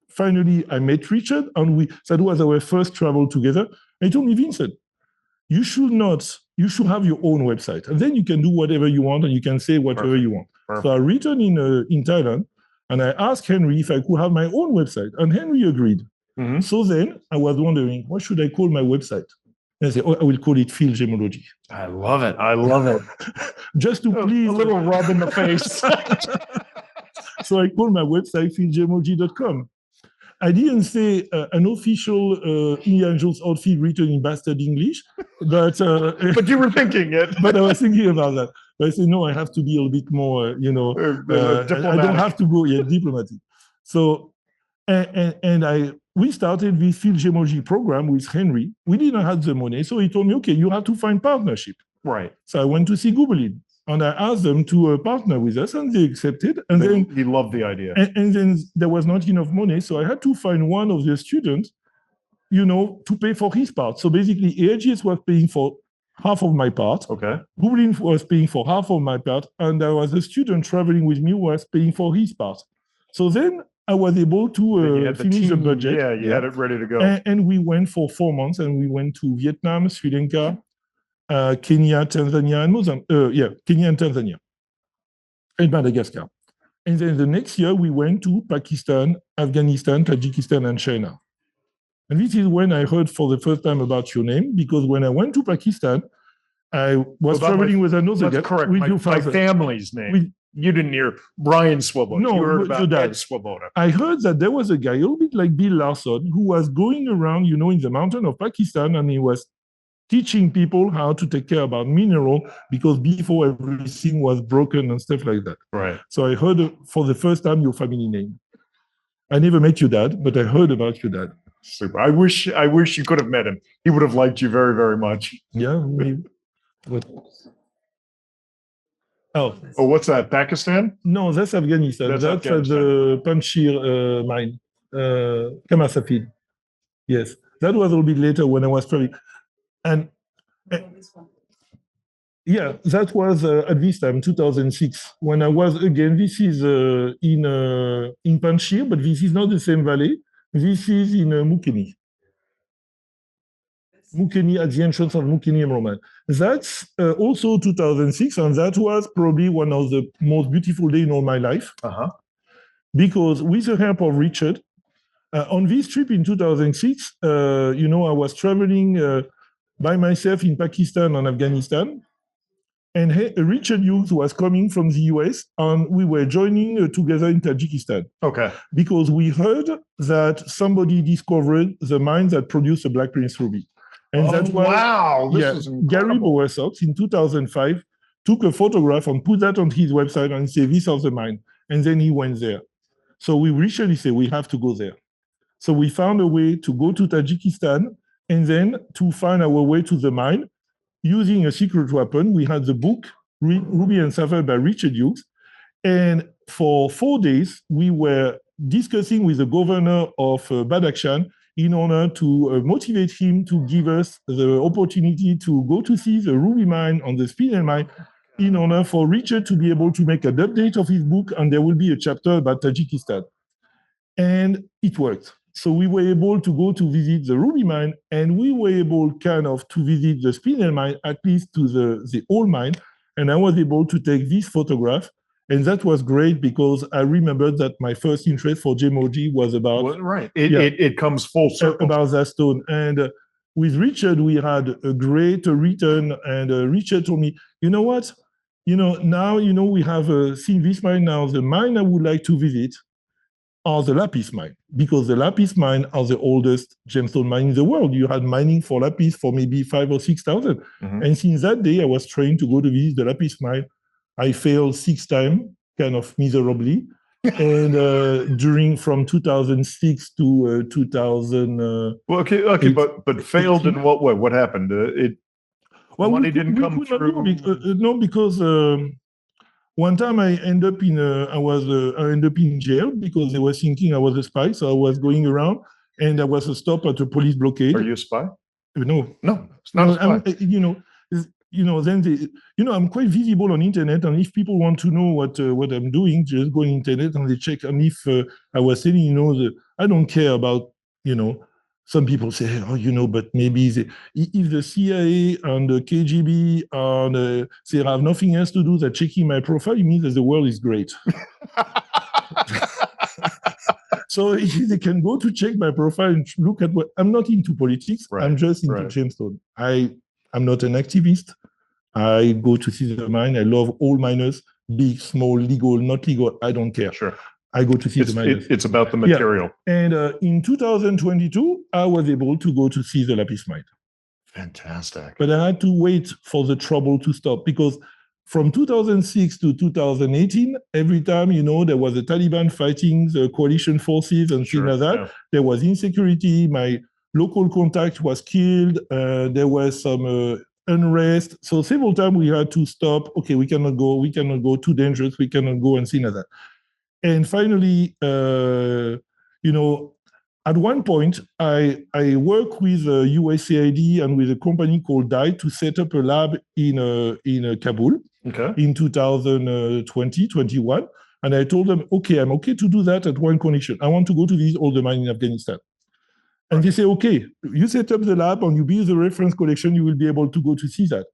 finally, I met Richard, and that was our first travel together. He told me, Vincent, you should have your own website, and then you can do whatever you want, and you can say whatever you want. Perfect. So I returned in Thailand, and I asked Henry if I could have my own website, and Henry agreed. Mm-hmm. So then I was wondering, what should I call my website? And I said, I will call it Field Gemology. I love it. I love it. Just to please. A little rub in the face. So I called my website fieldgemology.com. I didn't say an official Indiana Jones outfit written in bastard English, but but you were thinking it. But I was thinking about that. But I said, no, I have to be a little bit more, diplomatic. I don't have to go diplomatic. So, we started this field gemology program with Henry. We didn't have the money, so he told me, okay, you have to find partnership. Right. So I went to see Gubelin, and I asked them to partner with us, and they accepted. And then he loved the idea. And then there was not enough money, so I had to find one of the students, to pay for his part. So basically, AIGS was paying for half of my part. Okay. Gubelin was paying for half of my part, and there was a student traveling with me who was paying for his part. So then I was able to finish the budget. Yeah, you had it ready to go. And we went for 4 months, and we went to Vietnam, Sri Lanka, Kenya, Tanzania, and Mozambique. Kenya and Tanzania, and Madagascar. And then the next year, we went to Pakistan, Afghanistan, Tajikistan, and China. And this is when I heard for the first time about your name, because when I went to Pakistan, I was traveling with another guy. Correct. My family's name. You didn't hear Brian Swoboda. No, you heard about Ed Swoboda. I heard that there was a guy, a little bit like Bill Larson, who was going around, in the mountain of Pakistan, and he was teaching people how to take care about mineral, because before everything was broken and stuff like that. Right. So I heard for the first time your family name. I never met your dad, but I heard about your dad. Super. I wish you could have met him. He would have liked you very, very much. Yeah. Oh, what's that? Pakistan? No, that's Afghanistan. That's at the Panjshir mine, Kamasafid. Yes, that was a little bit later when I was traveling. And yeah, that was at this time, 2006, when I was again. This is in Panjshir, but this is not the same valley. This is in Mukeni. Mukeni, at the entrance of Mukeni Emerald. That's also 2006, and that was probably one of the most beautiful days in all my life. Because with the help of Richard, on this trip in 2006, I was traveling by myself in Pakistan and Afghanistan, and Richard Hughes was coming from the US, and we were joining together in Tajikistan. Okay. Because we heard that somebody discovered the mine that produced the Black Prince ruby. And that was, wow, this is incredible. Gary Bowersox in 2005 took a photograph and put that on his website and said, this is the mine. And then he went there. So we recently said, we have to go there. So we found a way to go to Tajikistan and then to find our way to the mine using a secret weapon. We had the book, Ruby and Sapphire by Richard Hughes. And for 4 days, we were discussing with the governor of Badakhshan in order to motivate him to give us the opportunity to go to see the ruby mine on the Spinel mine, in order for Richard to be able to make an update of his book, and there will be a chapter about Tajikistan. And it worked. So we were able to go to visit the ruby mine, and we were able kind of to visit the Spinel mine, at least to the old mine. And I was able to take this photograph. And that was great, because I remembered that my first interest for gemology was about... Well, right. It comes full circle. About that stone. And with Richard, we had a great return. And Richard told me, you know what? Now, we have seen this mine now. The mine I would like to visit are the Lapis mine, because the Lapis mine are the oldest gemstone mine in the world. You had mining for Lapis for maybe 5,000 or 6,000. Mm-hmm. And since that day, I was trying to go to visit the Lapis mine. I failed 6 times, kind of miserably. And from 2006 to 2000. Okay, but failed in what way? What happened? Money didn't come through. No, because one time I ended up in jail because they were thinking I was a spy. So I was going around, and there was a stop at a police blockade. Are you a spy? No, it's not a spy. Then I'm quite visible on internet, and if people want to know what I'm doing, just go on internet and they check. And if I was saying, I don't care about, some people say, but maybe if the CIA and the KGB and they have nothing else to do than checking my profile, it means that the world is great. So they can go to check my profile and look at what I'm not into politics. Right. I'm just into gemstone. I'm not an activist. I go to see the mine. I love all miners, big, small, legal, not legal. I don't care. Sure. I go to see the miners. It's about the material. Yeah. And in 2022, I was able to go to see the Lapis mine. Fantastic. But I had to wait for the trouble to stop because from 2006 to 2018, every time, there was the Taliban fighting the coalition forces and things like that. Yeah. There was insecurity. My local contact was killed. There was some unrest. So several times we had to stop. Okay, we cannot go, too dangerous, we cannot go and things like that. And finally, at one point, I worked with USAID and with a company called DIE to set up a lab in Kabul in 2020, 21. And I told them, okay, I'm okay to do that at one condition. I want to go to visit all the mines in Afghanistan. And they say, okay, you set up the lab and you build the reference collection, you will be able to go to see that.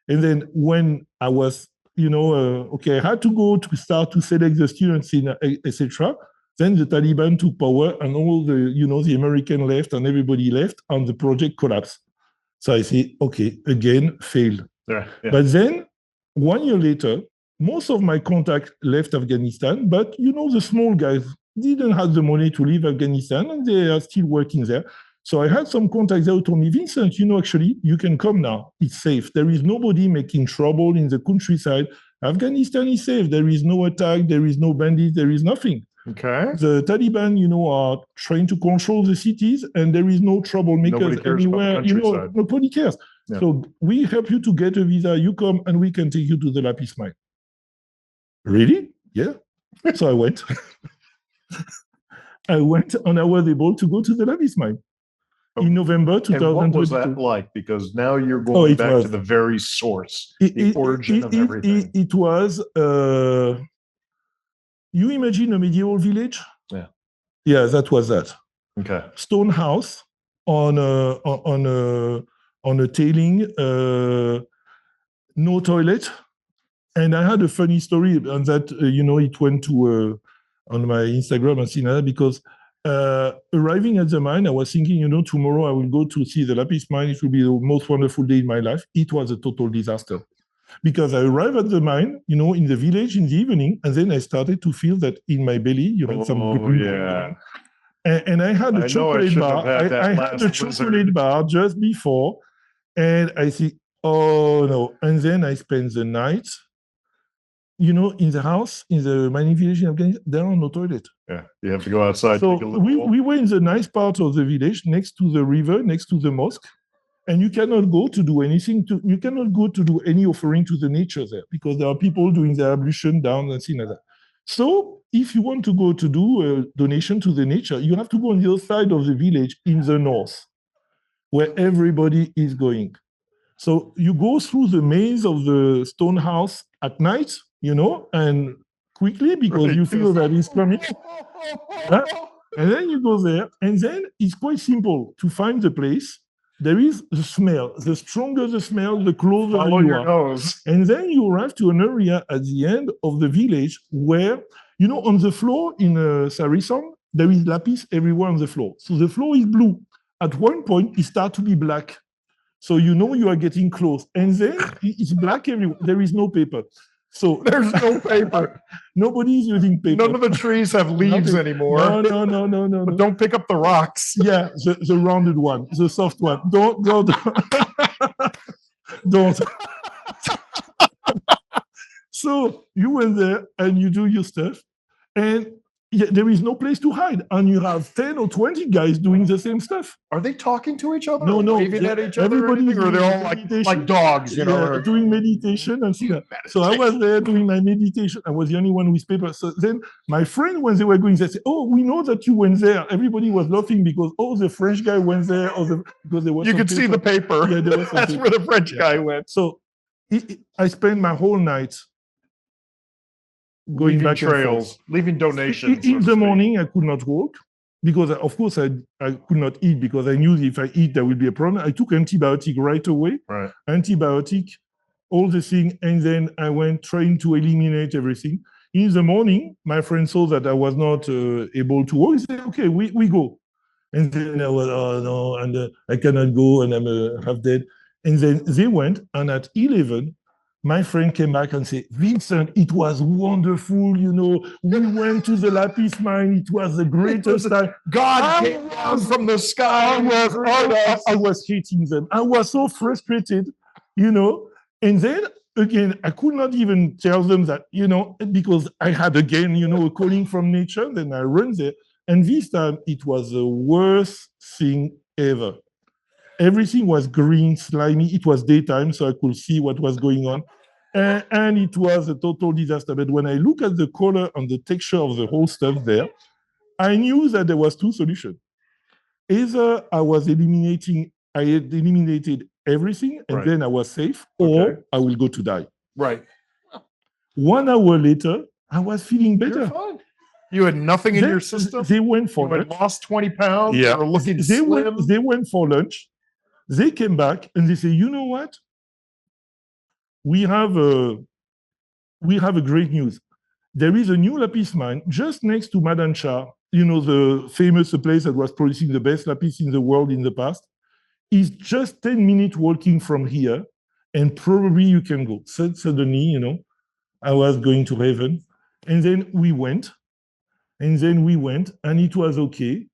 And then when I was, I had to go to start to select the students in etc. Then the Taliban took power and all the American left and everybody left and the project collapsed. So I say, okay, again, failed. Yeah. But then 1 year later, most of my contacts left Afghanistan, but the small guys didn't have the money to leave Afghanistan and they are still working there. So I had some contacts there who told me, Vincent, actually, you can come now. It's safe. There is nobody making trouble in the countryside. Afghanistan is safe. There is no attack. There is no bandits. There is nothing. Okay. The Taliban, are trying to control the cities and there is no troublemakers anywhere. Nobody cares. Yeah. So we help you to get a visa. You come and we can take you to the Lapis mine. Really? Yeah. So I went. And I was able to go to the Lapis mine in November 2022. And what was that like? Because now you're going back to the very source, the origin of everything. It was, you imagine a medieval village? Yeah. Yeah, that was that. Okay. Stone house on a tailing, no toilet. And I had a funny story on that, it went to on my Instagram and Sinada because arriving at the mine, I was thinking, tomorrow I will go to see the Lapis mine. It will be the most wonderful day in my life. It was a total disaster because I arrived at the mine, in the village in the evening, and then I started to feel that in my belly, and I had a chocolate bar. I had a chocolate bar just before, and I think, oh no. And then I spent the night, in the house, in the mining village in Afghanistan, there are no toilet. Yeah, you have to go outside. So we were in the nice part of the village, next to the river, next to the mosque, and you cannot go to do anything. You cannot go to do any offering to the nature there because there are people doing their ablution down and things like that. So if you want to go to do a donation to the nature, you have to go on the other side of the village in the north, where everybody is going. So you go through the maze of the stone house at night, and quickly because you feel that it's coming. And then you go there, and then it's quite simple to find the place. There is the smell. The stronger the smell, the closer Follow you your are. nose. And then you arrive to an area at the end of the village where, on the floor in Sarison, there is lapis everywhere on the floor. So the floor is blue. At one point, it starts to be black. So you are getting close. And then it's black everywhere. There is no paper. So there's no paper. Nobody is using paper. None of the trees have leaves anymore. No. But don't pick up the rocks. Yeah, the rounded one, the soft one. Don't. Don't. So you went there and you do your stuff, and there is no place to hide, and you have 10 or 20 guys doing the same stuff. Are they talking to each other? No. Waving at each other? Or they're all like dogs, doing meditation and things. So I was there doing my meditation. I was the only one with paper. So then my friend, when they were going, they said, "Oh, we know that you went there." Everybody was laughing because the French guy went there, because there was. You could see the paper. Yeah, there was that's paper. Where the French guy went. So I spent my whole night going back trails, leaving donations. In the morning, I could not walk because, of course, I could not eat because I knew if I eat, there will be a problem. I took antibiotic right away. Right. Antibiotic, all the thing, and then I went trying to eliminate everything. In the morning, my friend saw that I was not able to walk. He said, "Okay, we go." And then I was, "Oh no," and I cannot go, and I'm half dead. And then they went, and at 11, my friend came back and said, Vincent, it was wonderful. You know, we went to the lapis mine. It was the greatest time. God came down from the sky. I was hating them. I was so frustrated, you know. And then again, I could not even tell them that, you know, because I had again, you know, a calling from nature. Then I ran there. And this time it was the worst thing ever. Everything was green, slimy. It was daytime, so I could see what was going on. And it was a total disaster. But when I look at the color and the texture of the whole stuff there, I knew that there was two solutions. Either I had eliminated everything and then I was safe, or I will go to die. Right. 1 hour later, I was feeling better. You're fine. You had nothing in your system? They went for lunch. Lost 20 pounds? Yeah. Or looking slim? They went for lunch. They came back and they say, you know what? We have a great news. There is a new lapis mine just next to Madancha, you know, the famous place that was producing the best lapis in the world in the past. It's just 10 minutes walking from here, and probably you can go. So suddenly, you know, I was going to heaven. And then we went, and it was okay.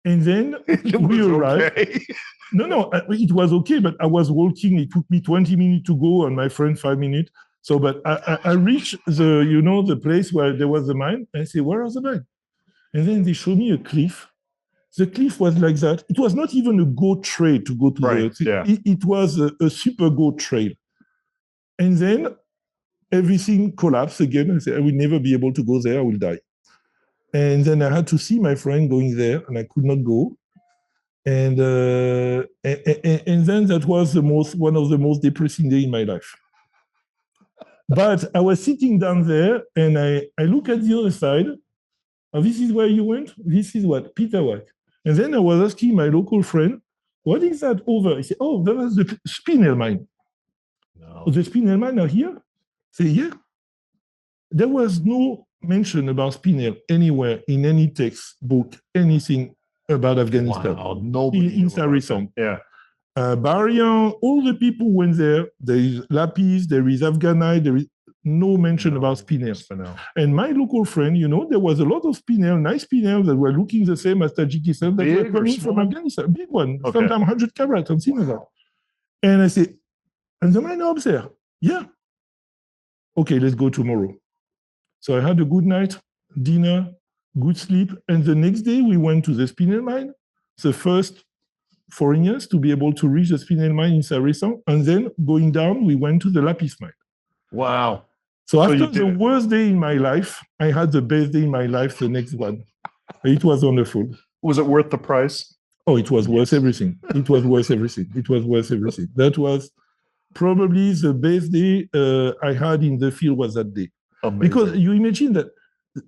And then we arrived. Okay. No, it was okay, but I was walking. It took me 20 minutes to go, and my friend 5 minutes. So, but I reached the place where there was the mine. And I say, where is the mine? And then they showed me a cliff. The cliff was like that. It was not even a goat trail to go to it was a super goat trail. And then everything collapsed again. I said, I will never be able to go there. I will die. And then I had to see my friend going there, and I could not go. And then that was one of the most depressing days in my life. But I was sitting down there, and I look at the other side. Oh, this is where you went? This is what? Peter what? And then I was asking my local friend, what is that over? He said, oh, that was the spinel mine. No. Oh, the spinel mine are here? I say, yeah. There was no mention about spinel anywhere in any textbook, anything about Afghanistan. Wow, nobody in Sarison. Yeah. Barian, all the people went there. There is lapis, there is Afghanite, there is no mention about spinel. And my local friend, you know, there was a lot of spinel, nice spinel that were looking the same as Tajikistan that were coming from Afghanistan. Big one, sometimes 100 carats, something like that. And I say, and the mine up there? Yeah. Okay, let's go tomorrow. So I had a good night, dinner, good sleep. And the next day we went to the spinel mine, the first foreigners to be able to reach the spinel mine in Sarison. And then going down, we went to the lapis mine. Wow. So after the worst day in my life, I had the best day in my life, the next one. It was wonderful. Was it worth the price? Oh, it was worth everything. It was worth everything. It was worth everything. That was probably the best day I had in the field was that day. Amazing. Because you imagine that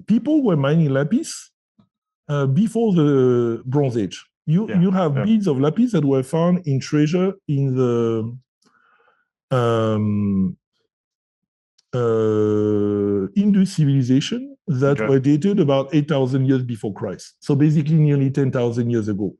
people were mining lapis before the Bronze Age. You have beads of lapis that were found in treasure in the Indus civilization that were dated about 8,000 years before Christ. So basically nearly 10,000 years ago.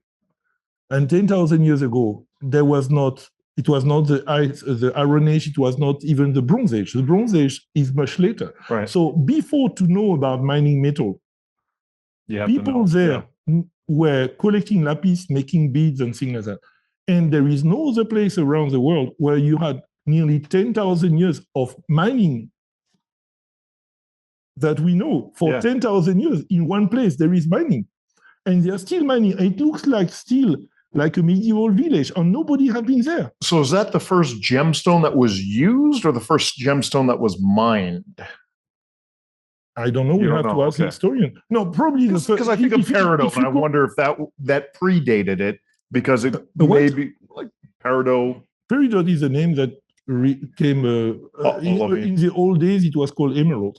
And 10,000 years ago, it was not the Iron Age, it was not even the Bronze Age. The Bronze Age is much later. Right. So before to know about mining metal, people there were collecting lapis, making beads and things like that. And there is no other place around the world where you had nearly 10,000 years of mining that we know. For 10,000 years, in one place, there is mining. And they are still mining. It looks like still like a medieval village, and nobody has been there. So is that the first gemstone that was used or the first gemstone that was mined? I don't know. We have to ask the historian. No, probably because I think of peridot, and I wonder if that predated it, because it may be like peridot. Peridot is a name that came in the old days. It was called emerald.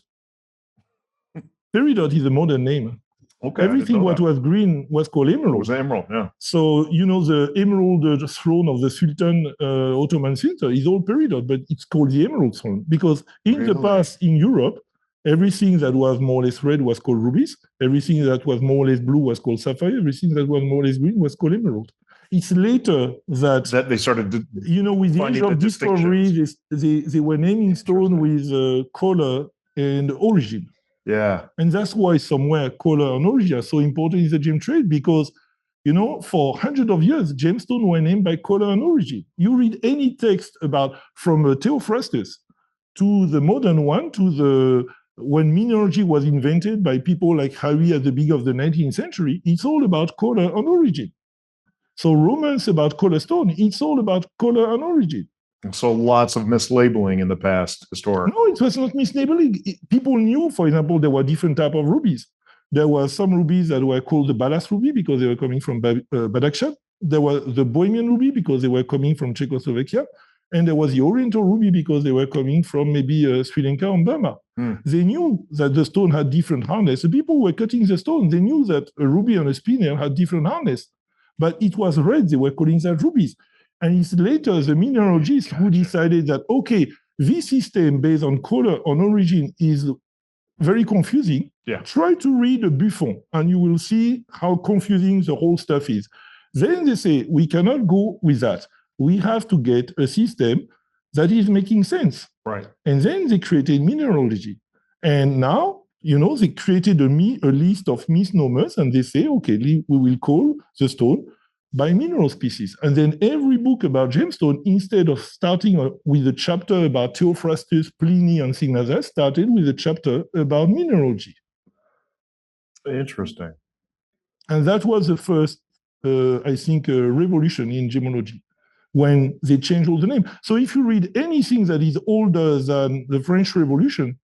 Peridot is a modern name. Okay, everything what was green was called emerald. It was emerald, yeah. So you know the emerald throne of the Sultan Ottoman Sultan is all peridot, but it's called the emerald throne because in the past in Europe, everything that was more or less red was called rubies. Everything that was more or less blue was called sapphire. Everything that was more or less green was called emerald. It's later that they started to, with the age of discovery, they were naming stone with color and origin. Yeah. And that's why somewhere color and origin are so important in the gem trade, because for hundreds of years, gemstones were named by color and origin. You read any text about from Theophrastus to the modern one, when mineralogy was invented by people like Harry at the beginning of the 19th century, it's all about color and origin. So romance about color stone, it's all about color and origin. And so lots of mislabeling in the past, historically. No, it was not mislabeling. People knew, for example, there were different types of rubies. There were some rubies that were called the ballast ruby because they were coming from Badakhshan. There was the Bohemian ruby because they were coming from Czechoslovakia. And there was the Oriental ruby because they were coming from maybe Sri Lanka or Burma. They knew that the stone had different hardness. The people who were cutting the stone, they knew that a ruby and a spinel had different hardness. But it was red, they were calling that rubies. And it's later the mineralogists who decided that, okay, this system based on color, on origin is very confusing. Yeah. Try to read a Buffon and you will see how confusing the whole stuff is. Then they say, we cannot go with that. We have to get a system that is making sense. Right. And then they created mineralogy. And now, they created a list of misnomers and they say, okay, we will call the stone by mineral species. And then every book about gemstone, instead of starting with a chapter about Theophrastus, Pliny, and things like that, started with a chapter about mineralogy. Interesting. And that was the first, I think, revolution in gemology, when they changed all the name. So if you read anything that is older than the French Revolution,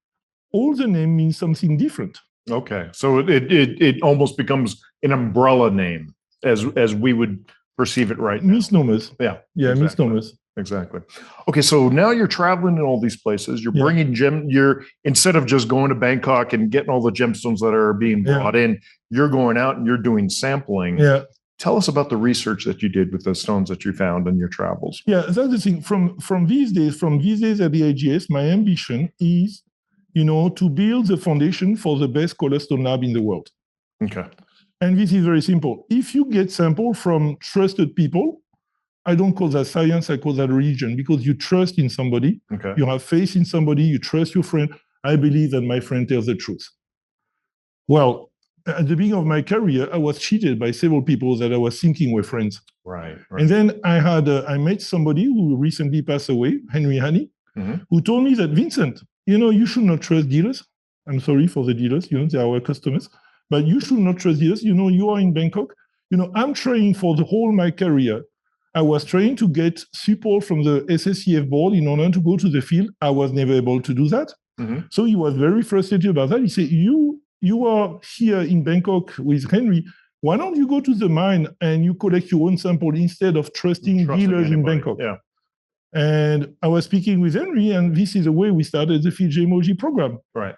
all the name means something different. Okay. So it almost becomes an umbrella name as we would perceive it right now. Misnomers. Yeah. Yeah, exactly. misnomers. Exactly. Okay, so now you're traveling in all these places. You're bringing instead of just going to Bangkok and getting all the gemstones that are being brought in, you're going out and you're doing sampling. Yeah. Tell us about the research that you did with the stones that you found in your travels. Yeah, that's the thing. From these days at the IGS, my ambition is, to build the foundation for the best color stone lab in the world. Okay. And this is very simple. If you get samples from trusted people, I don't call that science, I call that religion, because you trust in somebody, you have faith in somebody, you trust your friend. I believe that my friend tells the truth. Well, at the beginning of my career, I was cheated by several people that I was thinking were friends. Right. And then I met somebody who recently passed away, Henry Honey, who told me that, Vincent, you should not trust dealers. I'm sorry for the dealers, they are our customers, but you should not trust dealers. You are in Bangkok. I'm trying for the whole my career. I was trying to get support from the SSCF board in order to go to the field. I was never able to do that. So he was very frustrated about that. He said, you are here in Bangkok with Henry. Why don't you go to the mine and you collect your own sample instead of trusting dealers in Bangkok? Yeah. And I was speaking with Henry, and this is the way we started the field gemology program. Right.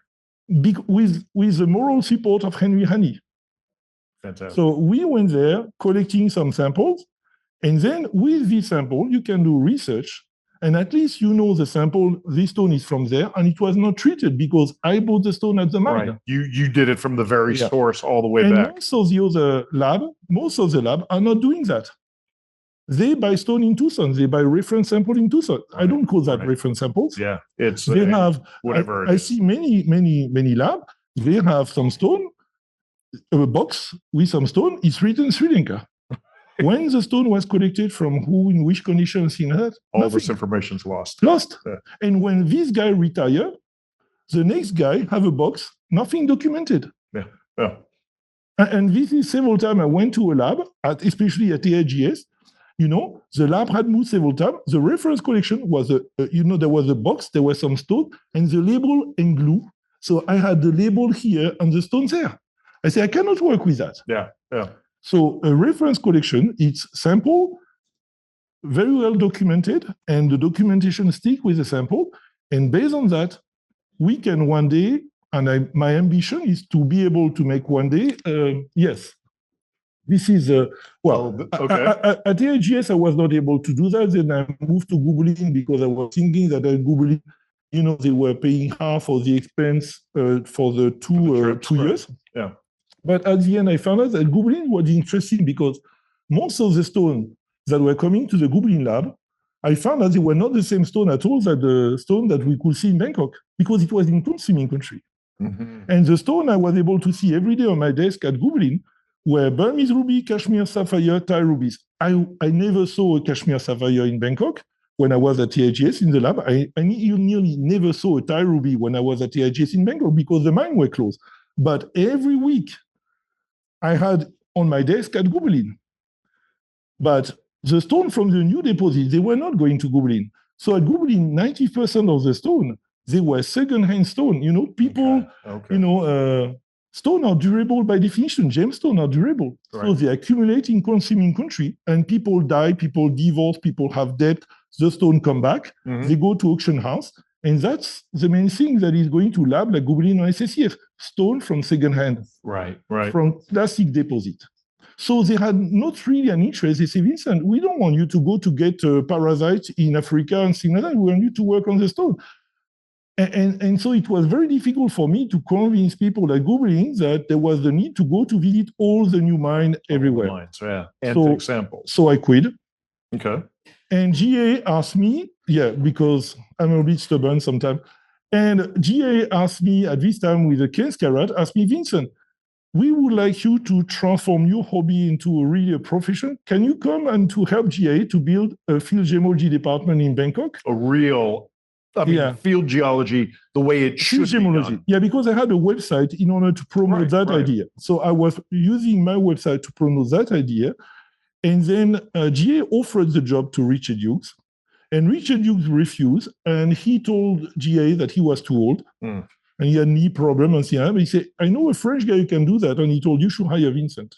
With the moral support of Henry Honey. Fantastic. So we went there collecting some samples. And then with this sample, you can do research, and at least the sample, this stone is from there, and it was not treated because I bought the stone at the mine. Right. You did it from the very source all the way back. Most of the lab are not doing that. They buy stone in Tucson. They buy reference sample in Tucson. Right. I don't call that reference samples. Yeah, they have whatever. I see many labs. They have some stone, a box with some stone. It's written Sri Lanka. When the stone was collected from who, in which conditions, all this information is lost. Yeah. And when this guy retired, the next guy have a box, nothing documented. Yeah. And this is several times I went to a lab, especially at AIGS. The lab had moved several times. The reference collection was there was a box, there was some stone, and the label and glue. So I had the label here and the stone there. I said, I cannot work with that. Yeah. So a reference collection, it's sample, very well documented, and the documentation stick with the sample. And based on that, we can one day, and my ambition is to be able to make one day, this is, at the AGS, I was not able to do that. Then I moved to Googling because I was thinking that Googling, they were paying half of the expense for the two years. Yeah. But at the end, I found out that Googling was interesting because most of the stones that were coming to the Goblin lab, I found that they were not the same stone at all that the stone that we could see in Bangkok, because it was in consuming country. Mm-hmm. And the stone I was able to see every day on my desk at Goblin were Burmese ruby, Kashmir sapphire, Thai rubies. I never saw a Kashmir sapphire in Bangkok when I was at THS in the lab. I nearly never saw a Thai ruby when I was at THS in Bangkok because the mine were closed. But every week I had on my desk at Goblin. But the stone from the new deposit, they were not going to Goblin. So at Goblin, 90% of the stone, they were second-hand stone. You know, people, stone are durable by definition. Gemstones are durable. Right. So they accumulate in consuming country, and people die, people divorce, people have debt. The stone come back, they go to auction house, and that's the main thing that is going to lab like Goblin or SSCF. Stone from second-hand, right, from classic deposit. So they had not really an interest. They say, Vincent, we don't want you to go to get parasites in Africa and things like that. We want you to work on the stone. And so it was very difficult for me to convince people at Googling that there was the need to go to visit all the new mines everywhere. Mines, yeah, and take samples. So I quit. Okay. And GA asked me, because I'm a bit stubborn sometimes. And GA asked me at this time with a Ken's carrot, asked me, Vincent, we would like you to transform your hobby into a profession. Can you come and to help GA to build a field gemology department in Bangkok? A real, field geology, the way it should be done. Yeah, because I had a website in order to promote that idea. So I was using my website to promote that idea. And then GA offered the job to Richard Hughes. And Richard Hughes refused. And he told GA that he was too old. And he had knee problem and so on. But he said, I know a French guy who can do that. And he told you should hire Vincent.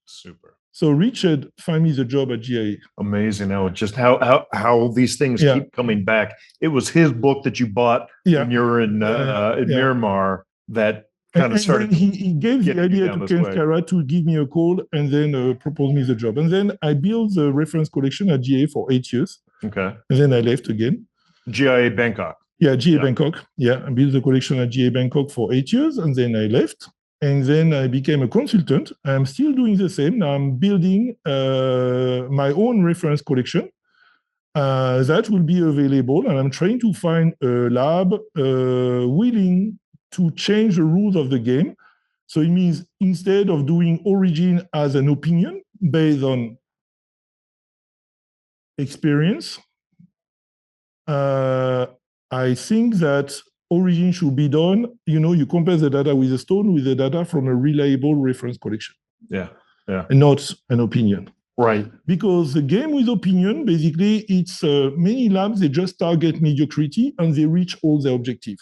Super. So Richard found me the job at GIA. Amazing. Now, just how these things keep coming back. It was his book that you bought when you were in Myanmar that kind of started. He gave the idea to Ken Scara to give me a call and then propose me the job. And then I built the reference collection at GIA for 8 years. Okay. And then I left again. GIA Bangkok. Yeah, GA Bangkok. Yeah, I built the collection at GA Bangkok for 8 years, and then I left. And then I became a consultant. I'm still doing the same. Now I'm building my own reference collection that will be available. And I'm trying to find a lab willing to change the rules of the game. So it means instead of doing origin as an opinion based on experience, I think that origin should be done. You compare the data with the stone with the data from a reliable reference collection. Yeah. And not an opinion. Right. Because the game with opinion, basically, it's many labs, they just target mediocrity and they reach all their objective.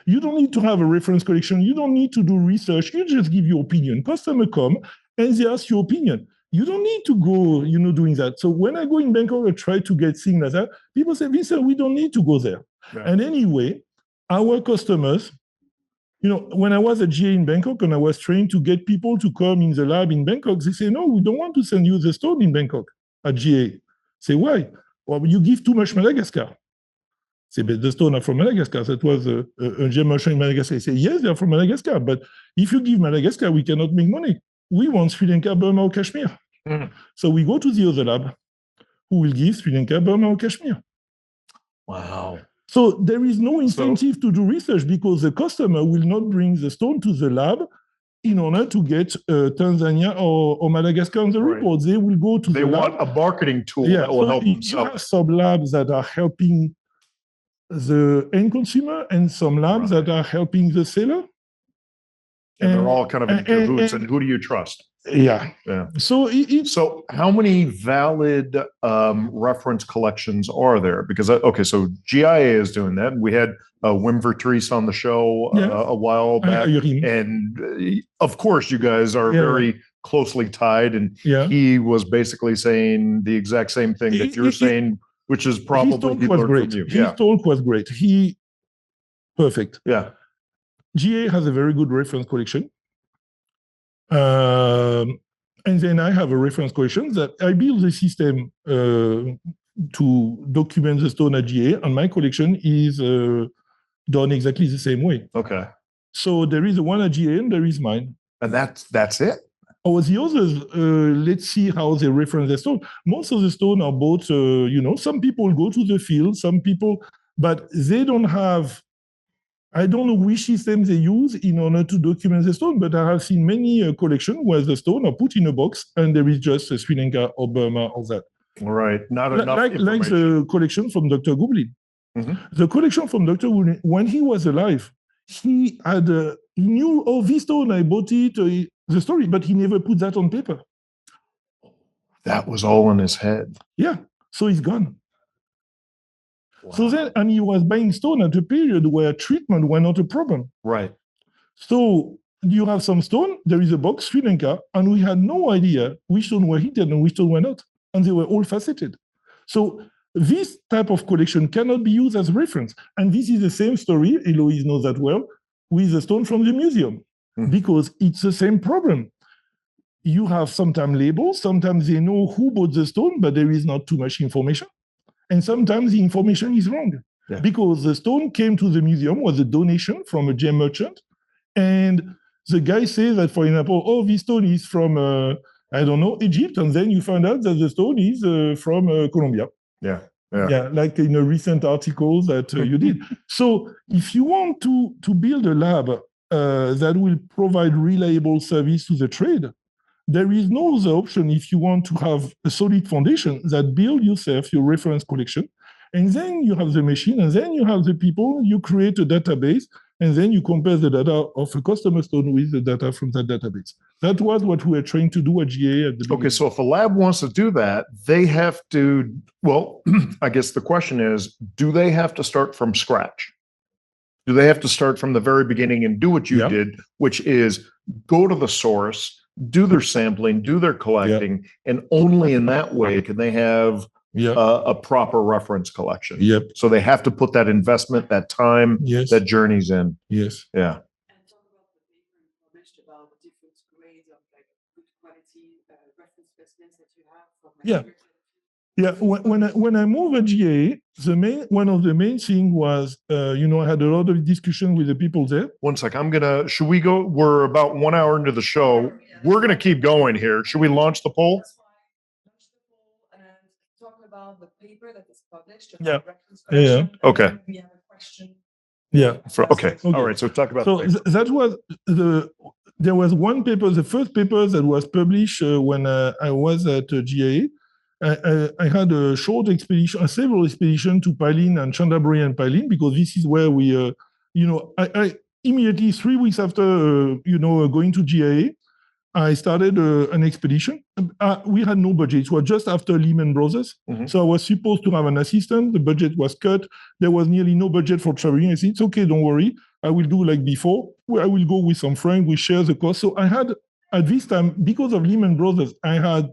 You don't need to have a reference collection. You don't need to do research. You just give your opinion. Customer come and they ask your opinion. You don't need to go, doing that. So when I go in Bangkok, I try to get things like that. People say, Vincent, we don't need to go there. Right. And anyway, our customers, when I was at GA in Bangkok and I was trying to get people to come in the lab in Bangkok, they say, no, we don't want to send you the stone in Bangkok at GA. Say, why? Well, you give too much Madagascar. Say, but the stone are from Madagascar. That was a gem merchant in Madagascar. I say, yes, they are from Madagascar. But if you give Madagascar, we cannot make money. We want Sri Lanka, Burma, or Kashmir. So we go to the other lab who will give Sri Lanka, Burma, or Kashmir. Wow. So there is no incentive to do research because the customer will not bring the stone to the lab in order to get Tanzania or Madagascar on the report. They will go to the lab. They want a marketing tool that will help them sell. You have some labs that are helping the end consumer and some labs that are helping the seller. And they're all kind of in cahoots. And who do you trust? Yeah. So so how many valid reference collections are there? Because so GIA is doing that. We had Wim Vertrees on the show a while back, and of course you guys are very closely tied. And he was basically saying the exact same thing that you're saying, which is probably he learned from you. His talk was great. Perfect. Yeah. GA has a very good reference collection. And then I have a reference collection that I build the system to document the stone at GA, and my collection is done exactly the same way. Okay. So there is one at GA and there is mine. And that's it? Or the others, let's see how they reference their stone. Most of the stone are bought, some people go to the field, some people, but they don't have, I don't know which system they use in order to document the stone, but I have seen many collections where the stone are put in a box and there is just a Sri Lanka or Burma or that. Right. Not enough Like the collection from Dr. Gublin. Mm-hmm. The collection from Dr. Gublin, when he was alive, he knew, oh, this stone, I bought it, the story, but he never put that on paper. That was all in his head. Yeah, so it's gone. Wow. So then, and he was buying stone at a period where treatment were not a problem. Right. So you have some stone, there is a box, Sri Lanka, and we had no idea which stone were hidden and which stone were not. And they were all faceted. So this type of collection cannot be used as reference. And this is the same story, Eloise knows that well, with the stone from the museum, because it's the same problem. You have sometimes labels, sometimes they know who bought the stone, but there is not too much information. And sometimes the information is wrong, because the stone came to the museum, was a donation from a gem merchant, and the guy says that, for example, oh, this stone is from, I don't know, Egypt, and then you find out that the stone is from Colombia. Yeah, like in a recent article that you did. So if you want to build a lab that will provide reliable service to the trade, there is no other option if you want to have a solid foundation that build yourself your reference collection, and then you have the machine, and then you have the people, you create a database, and then you compare the data of a customer stone with the data from that database. That was what we were trying to do at GA at the beginning. Okay, so if a lab wants to do that, they have to, well, I guess the question is, do they have to start from scratch? Do they have to start from the very beginning and do what you did, which is go to the source, do their sampling, do their collecting, and only in that way can they have a proper reference collection. So they have to put that investment, that time, that journey's in. Yeah. And talk about the paper you published about the different grades of like good quality reference specimens that you have from When I moved at GA, one of the main thing was, I had a lot of discussion with the people there. One sec, should we go? We're about 1 hour into the show. We're going to keep going here. Should we launch the poll? Launch the poll and talk about the paper that is published. Okay. We have a question. Okay. All right. So talk about. So that was there was one paper, the first paper that was published when I was at GA. I had a short expedition, several expeditions to Pailin and Chandraburi and Pailin, because this is where we, I immediately 3 weeks after, going to GIA, I started an expedition. We had no budget. It was just after Lehman Brothers. So I was supposed to have an assistant. The budget was cut. There was nearly no budget for traveling. I said, it's okay, don't worry. I will do like before. I will go with some friends. We share the cost. So I had, at this time, because of Lehman Brothers, I had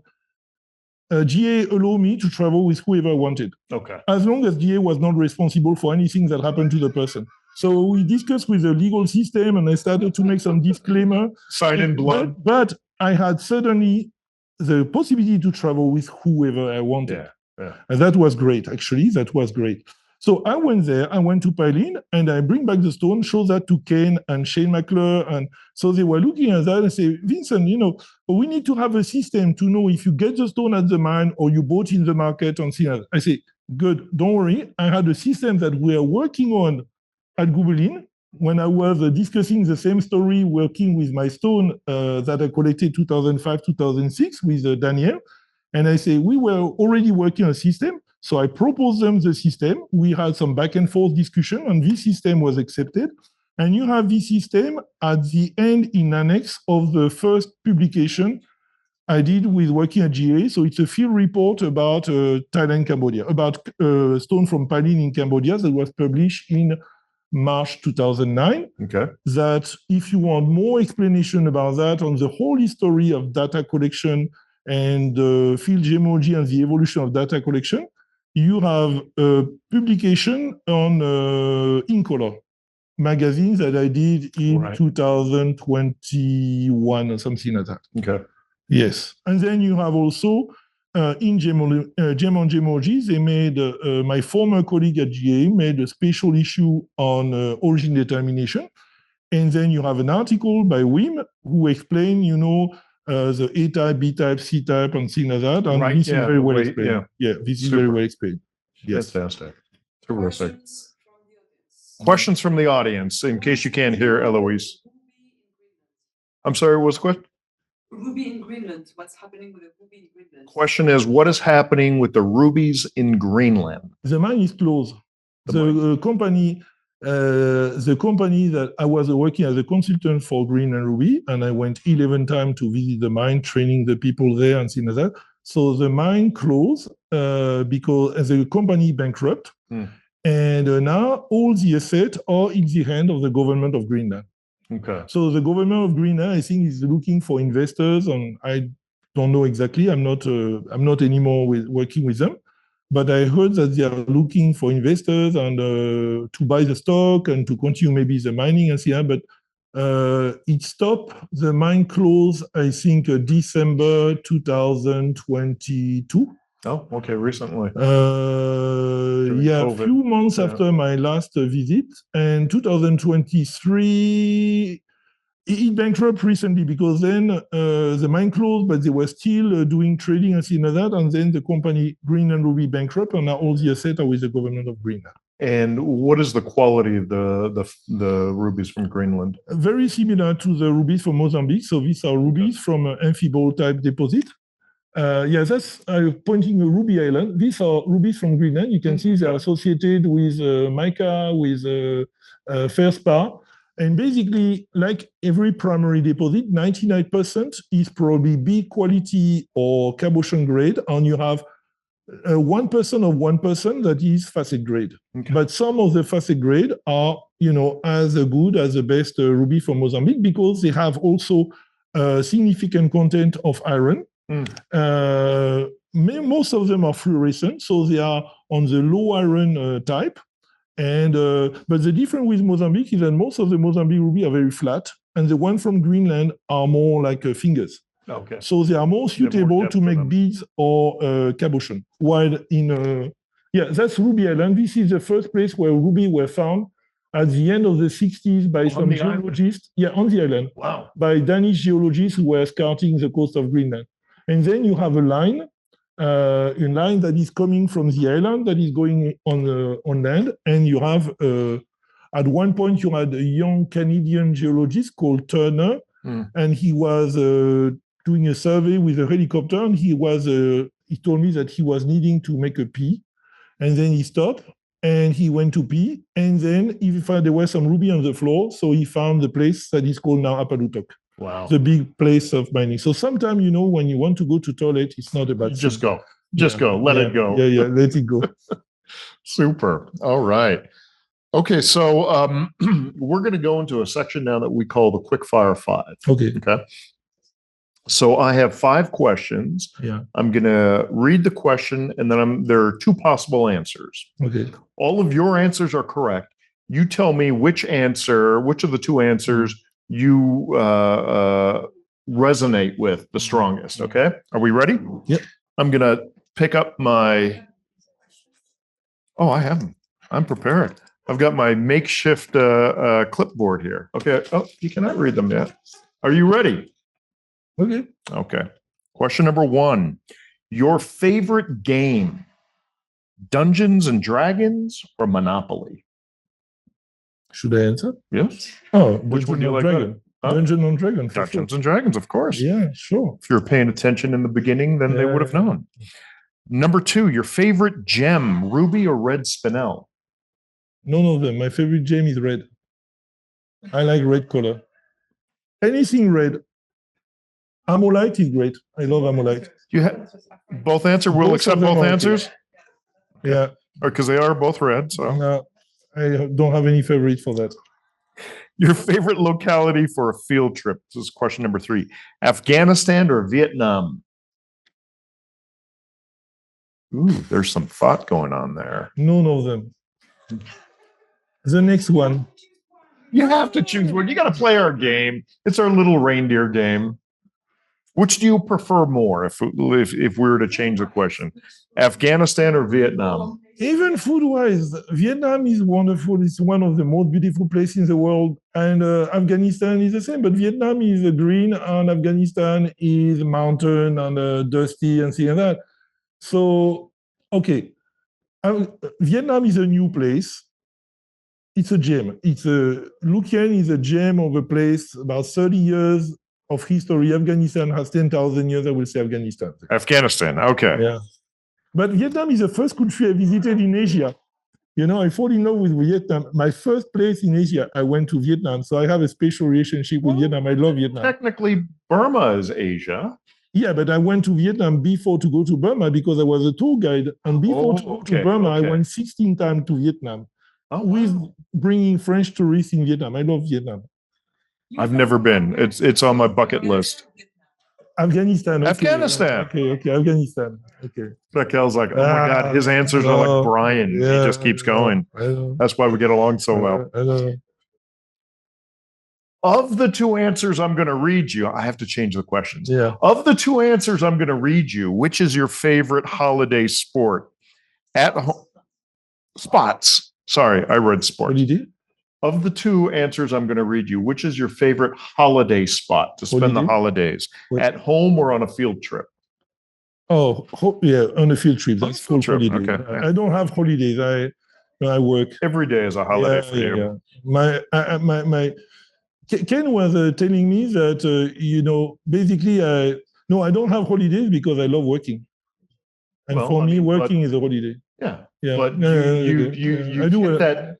GA allow me to travel with whoever I wanted. Okay. As long as GA was not responsible for anything that happened to the person. So we discussed with the legal system and I started to make some disclaimer. Sign in blood. But I had suddenly the possibility to travel with whoever I wanted. And that was great, actually. That was great. So I went there, I went to Pailin, and I bring back the stone, show that to Ken and Shane McClure. And so they were looking at that and say, Vincent, we need to have a system to know if you get the stone at the mine or you bought in the market and see that. I say, good, don't worry. I had a system that we are working on at Gubelin when I was discussing the same story, working with my stone that I collected 2005, 2006 with Daniel. And I say, we were already working on a system. So I proposed them the system. We had some back and forth discussion, and this system was accepted. And you have this system at the end in annex of the first publication I did with working at GA. So it's a field report about Thailand, Cambodia, about stone from Pailin in Cambodia that was published in March 2009. Okay. That if you want more explanation about that on the whole history of data collection and field gemology and the evolution of data collection, you have a publication on In Color magazine that I did in 2021 or something like that. Okay. Yes. And then you have also in Gem on Gemology, they made, my former colleague at GA made a special issue on origin determination. And then you have an article by Wim who explained, the A type, B type, C type, and things like that. And Right, this yeah, is very well wait, explained. yeah. This is Super. very well explained. Yes. Fantastic. Terrific. Questions from the audience. Questions from the audience, in case you can't hear Eloise. I'm sorry, what's the question? Ruby in Greenland. What's happening with the ruby in Greenland? Question is, what is happening with the rubies in Greenland? The mine is closed. The The company that I was working as a consultant for Green and Ruby, and I went 11 times to visit the mine, training the people there and things like that. So the mine closed because the company bankrupt, and now all the assets are in the hand of the government of Greenland. Okay. So the government of Greenland, I think, is looking for investors, and I don't know exactly. I'm not anymore working with them. But I heard that they are looking for investors and to buy the stock and to continue maybe the mining and so on. But it stopped. The mine closed, I think, December 2022. Oh, okay, recently. A few months after my last visit. And 2023, it bankrupt recently because then the mine closed, but they were still doing trading and things like that. And then the company Green and Ruby bankrupt, and now all the assets are with the government of Greenland. And what is the quality of the rubies from Greenland? Very similar to the rubies from Mozambique. So these are rubies from an amphibole type deposit. That's pointing a ruby island. These are rubies from Greenland. You can see they are associated with mica, with feldspar. And basically, like every primary deposit, 99% is probably B quality or cabochon grade, and you have 1% of 1% that is facet grade. Okay. But some of the facet grade are, as good as the best ruby from Mozambique because they have also significant content of iron. Most of them are fluorescent, so they are on the low iron type. And but the difference with Mozambique is that most of the Mozambique ruby are very flat, and the one from Greenland are more like fingers. Okay. So they are more suitable to make beads or cabochon. While in that's Ruby Island. This is the first place where ruby were found at the end of the 60s by some geologists. Island? On the island. Wow. By Danish geologists who were scouting the coast of Greenland. And then you have a line that is coming from the island that is going on land, and you have at one point you had a young Canadian geologist called Turner, and he was doing a survey with a helicopter, and he told me that he was needing to make a pee, and then he stopped and he went to pee, and then he found there was some ruby on the floor, so he found the place that is called now Apalutok. Wow. The big place of mining. So sometimes, when you want to go to toilet, it's not about just go. Just go. Let it go. Let it go. Super. All right. Okay, so we're going to go into a section now that we call the Quick Fire 5. Okay. So I have 5 questions. Yeah. I'm going to read the question, and then there are 2 possible answers. Okay. All of your answers are correct. You tell me which of the 2 answers you resonate with the strongest. Okay. Are we ready? Yep. I'm going to pick up my, I have them. I'm prepared. I've got my makeshift clipboard here. Okay. Oh, you cannot read them yet. Are you ready? Okay. Okay. Question number 1. Your favorite game, Dungeons and Dragons or Monopoly? Should I answer? Yes. Oh, which one do you like better? Dungeons and Dragons. Dungeons and Dragons, of course. Yeah, sure. If you were paying attention in the beginning, then they would have known. Number 2, your favorite gem, ruby or red spinel? None of them. My favorite gem is red. I like red color. Anything red. Amolite is great. I love amolite. You have both answers? We'll accept both answers? Yeah. Because they are both red. So no, I don't have any favorite for that. Your favorite locality for a field trip? This is question number 3. Afghanistan or Vietnam? Ooh, there's some thought going on there. None of them. The next one. You have to choose one. You got to play our game. It's our little reindeer game. Which do you prefer more if we were to change the question? Afghanistan or Vietnam? Even food-wise, Vietnam is wonderful. It's one of the most beautiful places in the world. And Afghanistan is the same, but Vietnam is green and Afghanistan is mountain and dusty and things like that. So, okay, Vietnam is a new place. It's a gem. Luc Yen is a gem of a place, about 30 years of history. Afghanistan has 10,000 years, I will say Afghanistan. Afghanistan, okay. Yeah. But Vietnam is the first country I visited in Asia. You know, I fall in love with Vietnam. My first place in Asia, I went to Vietnam. So I have a special relationship with Vietnam. I love Vietnam. Technically, Burma is Asia. Yeah, but I went to Vietnam before to go to Burma because I was a tour guide. And before to go to Burma, I went 16 times to Vietnam with bringing French tourists in Vietnam. I love Vietnam. I've never been. It's on my bucket list. Afghanistan. Okay. Afghanistan. Okay. Afghanistan. Okay. Raquel's like, oh my God, his answers are like Brian. Yeah, he just keeps going. That's why we get along so well. I know. Of the two answers I'm going to read you, I have to change the questions. Yeah. Of the two answers I'm going to read you, which is your favorite holiday sport? At home. Spots. Sorry, I read sports. What did you do? Of the two answers I'm going to read you, which is your favorite holiday spot to spend the holidays? At home or on a field trip? Oh, yeah, on a field trip. That's full trip. holiday. Okay. I don't have holidays. I work. Every day is a holiday for you. Yeah. My Ken was telling me that, basically, I don't have holidays because I love working. And for me, working is a holiday. Yeah. Yeah. But you hit that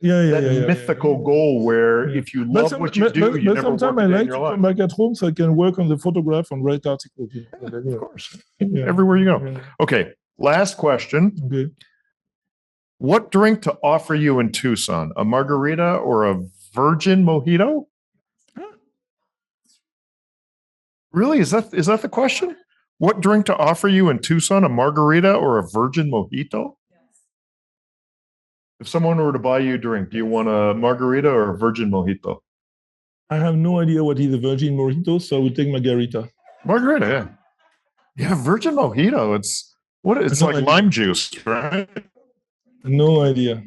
mythical goal where if you love what you do, you never work a day in your life. But sometimes I like to come back at home so I can work on the photograph and write articles. Of course. Everywhere you go. Okay. Last question. Okay. What drink to offer you in Tucson? A margarita or a virgin mojito? Really? Is that the question? What drink to offer you in Tucson? A margarita or a virgin mojito? If someone were to buy you a drink, do you want a margarita or a virgin mojito? I have no idea what is a virgin mojito, so I will take margarita. Margarita, yeah. Yeah, virgin mojito. It's like lime juice, right? No idea.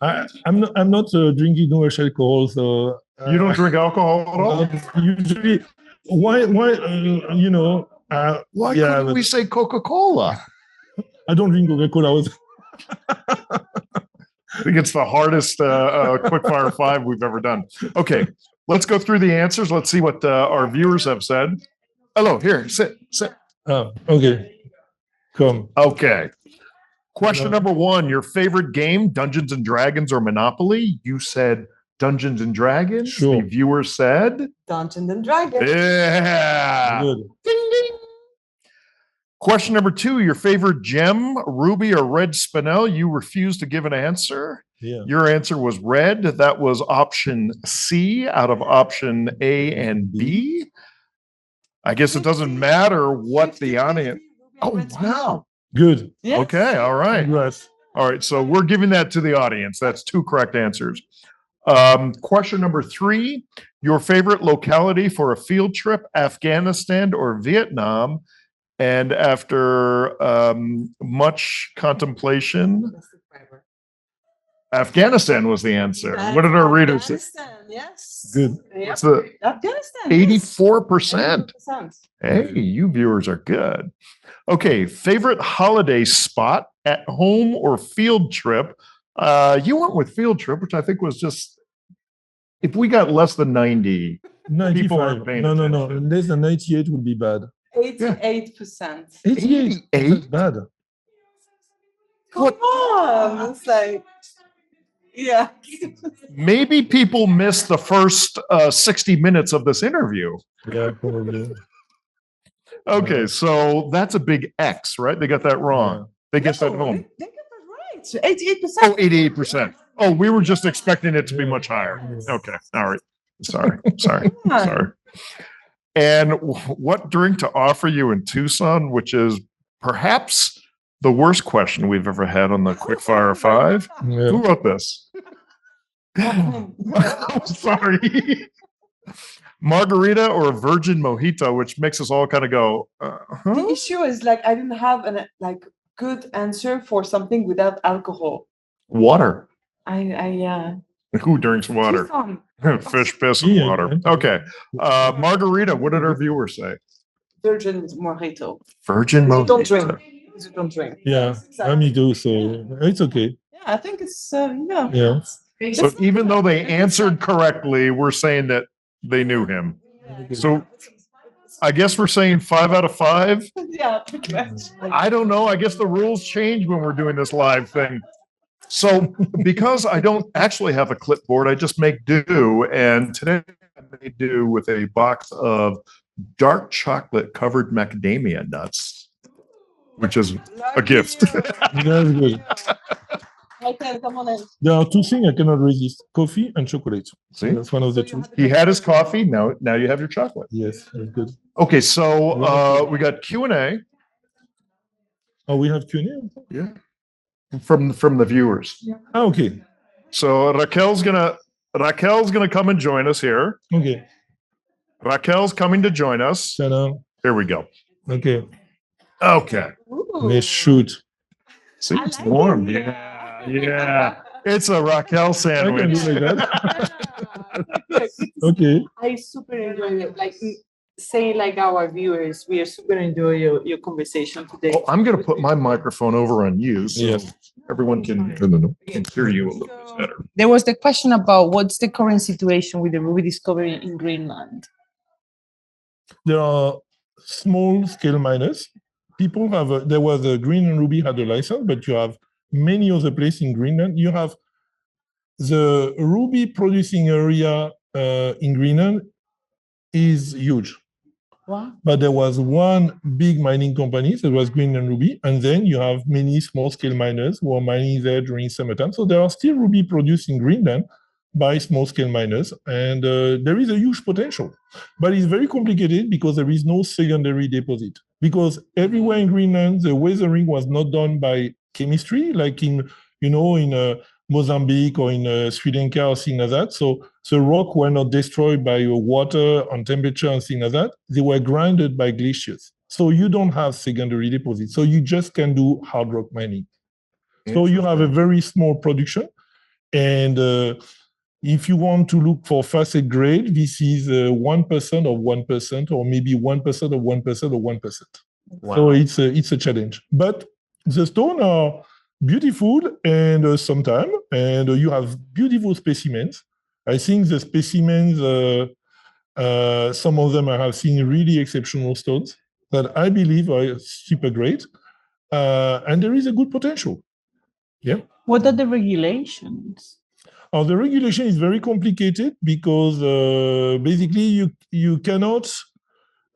I'm not drinking no alcohol, so you don't drink alcohol at all. Usually, why? Why couldn't we say Coca-Cola? I don't drink Coca-Cola. I think it's the hardest quickfire 5 we've ever done. Okay, let's go through the answers. Let's see what our viewers have said. Hello, here, sit. Oh, okay. Come. Okay. Question number 1, your favorite game, Dungeons and Dragons or Monopoly? You said Dungeons and Dragons. Sure. The viewer said Dungeons and Dragons. Yeah. Good. Ding, ding. Question number 2, your favorite gem, ruby or red spinel? You refused to give an answer. Yeah. Your answer was red. That was option C out of option A and B. I guess it doesn't matter what the audience. Oh, wow. Good. Yes. Okay. All right. Congrats. All right. So we're giving that to the audience. That's 2 correct answers. Question number 3, your favorite locality for a field trip, Afghanistan or Vietnam? And after much contemplation, Afghanistan was the answer. What did our readers say? Yes. Good. What's the Afghanistan. 84%? 80%. Hey, you viewers are good. Okay, favorite holiday spot, at home or field trip? You went with field trip, which I think was just, if we got less than 90, 95. people aren't paying No. attention. Less than 98 would be bad. 88%. 88? That's bad. Come on. It's like, yeah. Maybe people missed the first 60 minutes of this interview. Yeah, probably. Okay, so that's a big X, right? They got that wrong. They guessed that home. They got that right. 88%. Oh, 88%. Oh, we were just expecting it to be much higher. Okay, all right. Sorry. And what drink to offer you in Tucson, which is perhaps the worst question we've ever had on the Quickfire 5. Yeah. Who wrote this? I'm sorry. Margarita or a virgin mojito, which makes us all kind of go, The issue is like I didn't have an good answer for something without alcohol. Water. Who drinks water? Tucson. Fish, piss, and water. Okay. Margarita, what did our viewers say? Virgin mojito. Virgin You don't mojito. drink. You don't drink. Yeah, me too. So it's okay. Yeah, I think it's yeah. Yeah. So even though they answered correctly, we're saying that they knew him. So I guess we're saying 5 out of 5. Yeah, pretty much. I don't know. I guess the rules change when we're doing this live thing. So because I don't actually have a clipboard, I just make do. And today I made do with a box of dark chocolate covered macadamia nuts, which is a gift. That's good. Come on in. There are two things I cannot resist: coffee and chocolate. See? That's one of the two. He had his coffee. Now you have your chocolate. Yes, that's good. Okay, so we got Q&A. Oh, we have Q&A? Yeah. From the viewers. Ah, okay. So Raquel's gonna come and join us here. Okay. Raquel's coming to join us. Ta-da. Here we go. Okay. Okay. Let's shoot. See, it's warm. Yeah. It's a Raquel I can sandwich. do like that. Okay. I super enjoy it. Like saying like our viewers, we are super enjoy your conversation today. Oh, I'm gonna put my microphone over on you so Yes. everyone can hear you a little bit better. There was the question about what's the current situation with the ruby discovery in Greenland. There are small scale miners. People have there was a Greenland Ruby had a license, but you have many other places in Greenland. You have the ruby producing area in Greenland is huge. Wow. But there was one big mining company, that was Greenland Ruby, and then you have many small scale miners who are mining there during summertime. So there are still ruby produced in Greenland by small scale miners, and there is a huge potential. But it's very complicated because there is no secondary deposit. Because everywhere in Greenland, the weathering was not done by chemistry, like in Mozambique or in Sri Lanka or things like that. So the rock were not destroyed by water and temperature and things like that. They were grinded by glaciers. So you don't have secondary deposits. So you just can do hard rock mining. So you have a very small production. And if you want to look for facet grade, this is 1% of 1%, or maybe 1% of 1% of 1%. Wow. So it's a challenge. But the stones are beautiful and sometimes, and you have beautiful specimens. I think the specimens, some of them I have seen really exceptional stones that I believe are super great, and there is a good potential. Yeah. What are the regulations? The regulation is very complicated because basically you cannot.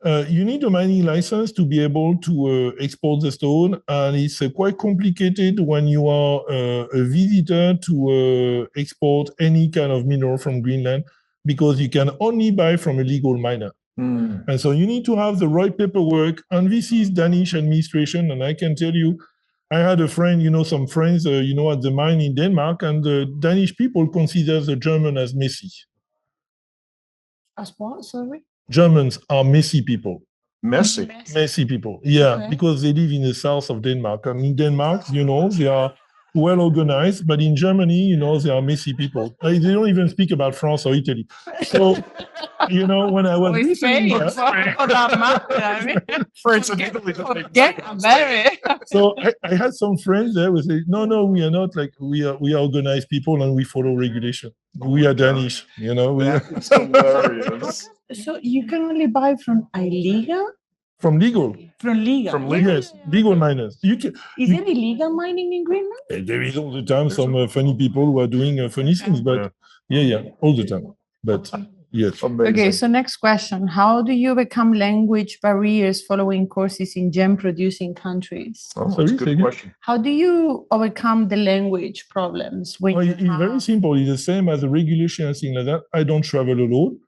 You need a mining license to be able to export the stone, and it's quite complicated when you are a visitor to export any kind of mineral from Greenland, because you can only buy from a legal miner. And so you need to have the right paperwork, and this is Danish administration, and I can tell you, I had a friend, some friends, at the mine in Denmark, and the Danish people consider the German as messy. As what, sorry? Germans are messy people. Messy people, yeah, Okay. because they live in the south of Denmark. And in Denmark, they are well organized, but in Germany, they are messy people. They don't even speak about France or Italy. So, when I was France and Italy. So I had some friends there who say, no, we are not like, we are organized people and we follow regulation. We are Danish, That's hilarious. So you can only buy from illegal? From legal. From legal. Yes, legal miners. Is there illegal mining in Greenland? There is all the time some funny people who are doing funny things, but yeah, all the time. But yes. Amazing. Okay, so next question. How do you overcome language barriers following courses in gem producing countries? Oh, that's a good question. How do you overcome the language problems? It's very simple. It's the same as the regulation and things like that. I don't travel alone.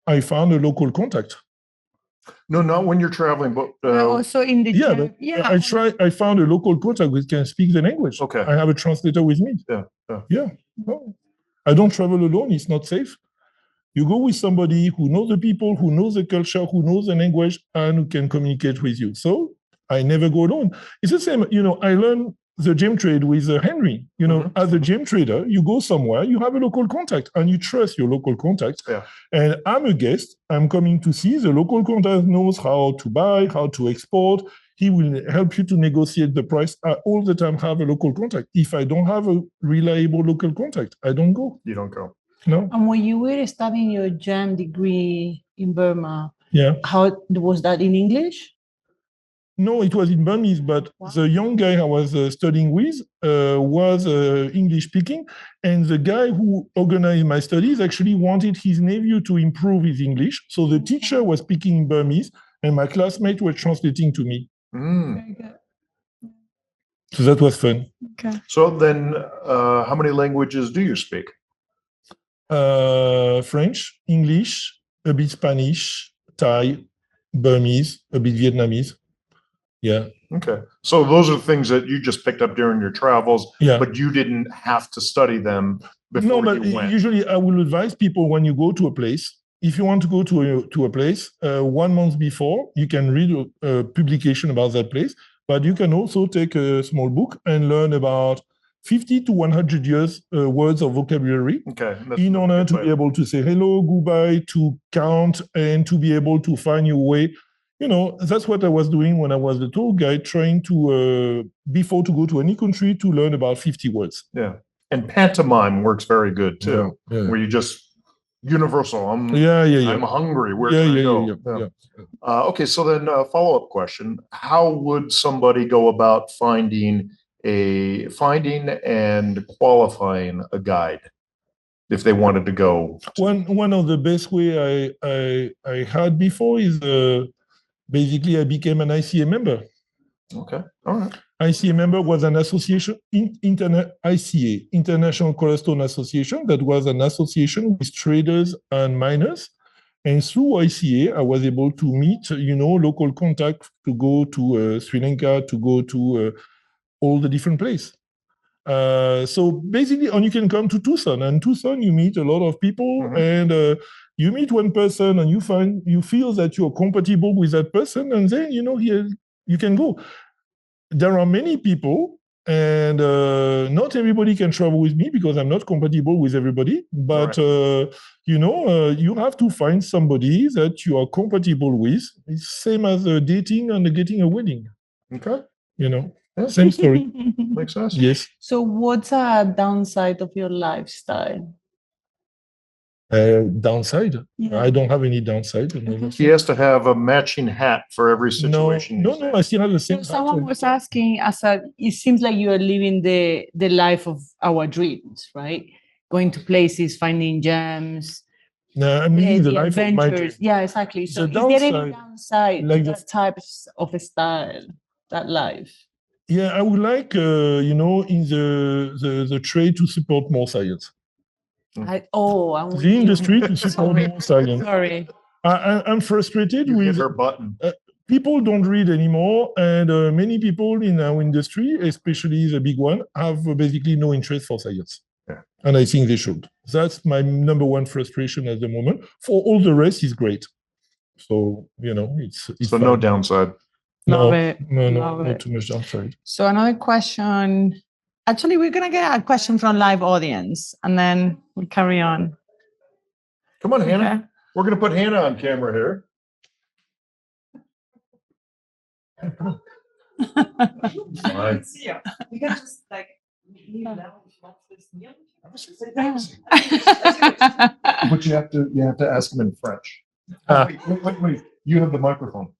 I found a local contact. No, not when you're traveling, but also in the I found a local contact who can speak the language. Okay. I have a translator with me. Yeah. Yeah. No. I don't travel alone. It's not safe. You go with somebody who knows the people, who knows the culture, who knows the language, and who can communicate with you. So I never go alone. It's the same, I learned the gem trade with Henry. As a gem trader, you go somewhere, you have a local contact, and you trust your local contact. Yeah. And I'm a guest. I'm coming to see. The local contact knows how to buy, how to export. He will help you to negotiate the price. I all the time have a local contact. If I don't have a reliable local contact, I don't go. You don't go. No. And when you were studying your GEM degree in Burma, Yeah. how was that in English? No, it was in Burmese, but the young guy I was studying with was English speaking. And the guy who organized my studies actually wanted his nephew to improve his English. So the teacher was speaking in Burmese and my classmates were translating to me. Very good. So that was fun. Okay. So then, how many languages do you speak? French, English, a bit Spanish, Thai, Burmese, a bit Vietnamese. Yeah. Okay. So those are things that you just picked up during your travels, Yeah. but you didn't have to study them before No, but you went. usually I will advise people when you go to a place, if you want to go to a place, 1 month before, you can read a publication about that place, but you can also take a small book and learn about 50 to 100 years words of vocabulary Okay. in order to be able to say hello, goodbye, to count, and to be able to find your way. That's what I was doing when I was the tour guide, trying to, before to go to any country, to learn about 50 words. Yeah. And pantomime works very good too, Yeah. where you just universal. I'm hungry. Where Yeah, can I yeah, go? yeah. Okay. So then follow-up question. How would somebody go about finding and qualifying a guide if they wanted to go? One of the best way I had before is basically I became an ICA member. Okay. All right. ICA member was an association, ICA, International Cornerstone Association, that was an association with traders and miners. And through ICA, I was able to meet, local contacts to go to Sri Lanka, to go to all the different places. So basically, and you can come to Tucson, and Tucson, you meet a lot of people, and you meet one person, and you feel that you're compatible with that person, and then you can go. There are many people, and not everybody can travel with me because I'm not compatible with everybody. But you have to find somebody that you are compatible with. It's same as dating and getting a wedding. Okay. Same story. Makes sense. Yes. So what's a downside of your lifestyle? Downside? Yeah. I don't have any downside. He has to have a matching hat for every situation. No, I still have the same. Someone was asking, it seems like you are living the life of our dreams, right? Going to places, finding gems. No, I'm living the life of my dreams. Yeah, exactly. So is there any downside to that type of a style, that life? Yeah, I would like, in the trade to support more science. The industry to support more science. Sorry. I'm frustrated with her button. People don't read anymore, and many people in our industry, especially the big one, have basically no interest for science. Yeah. And I think they should. That's my number one frustration at the moment. For all the rest is great. So, it's so fine. No downside. No, Love not it. too much downside. So another question. Actually, we're going to get a question from live audience, and then we'll carry on. Come on, Hannah. We're going to put Hannah on camera here. Fine. You can just But you have to ask him in French. Wait. You have the microphone.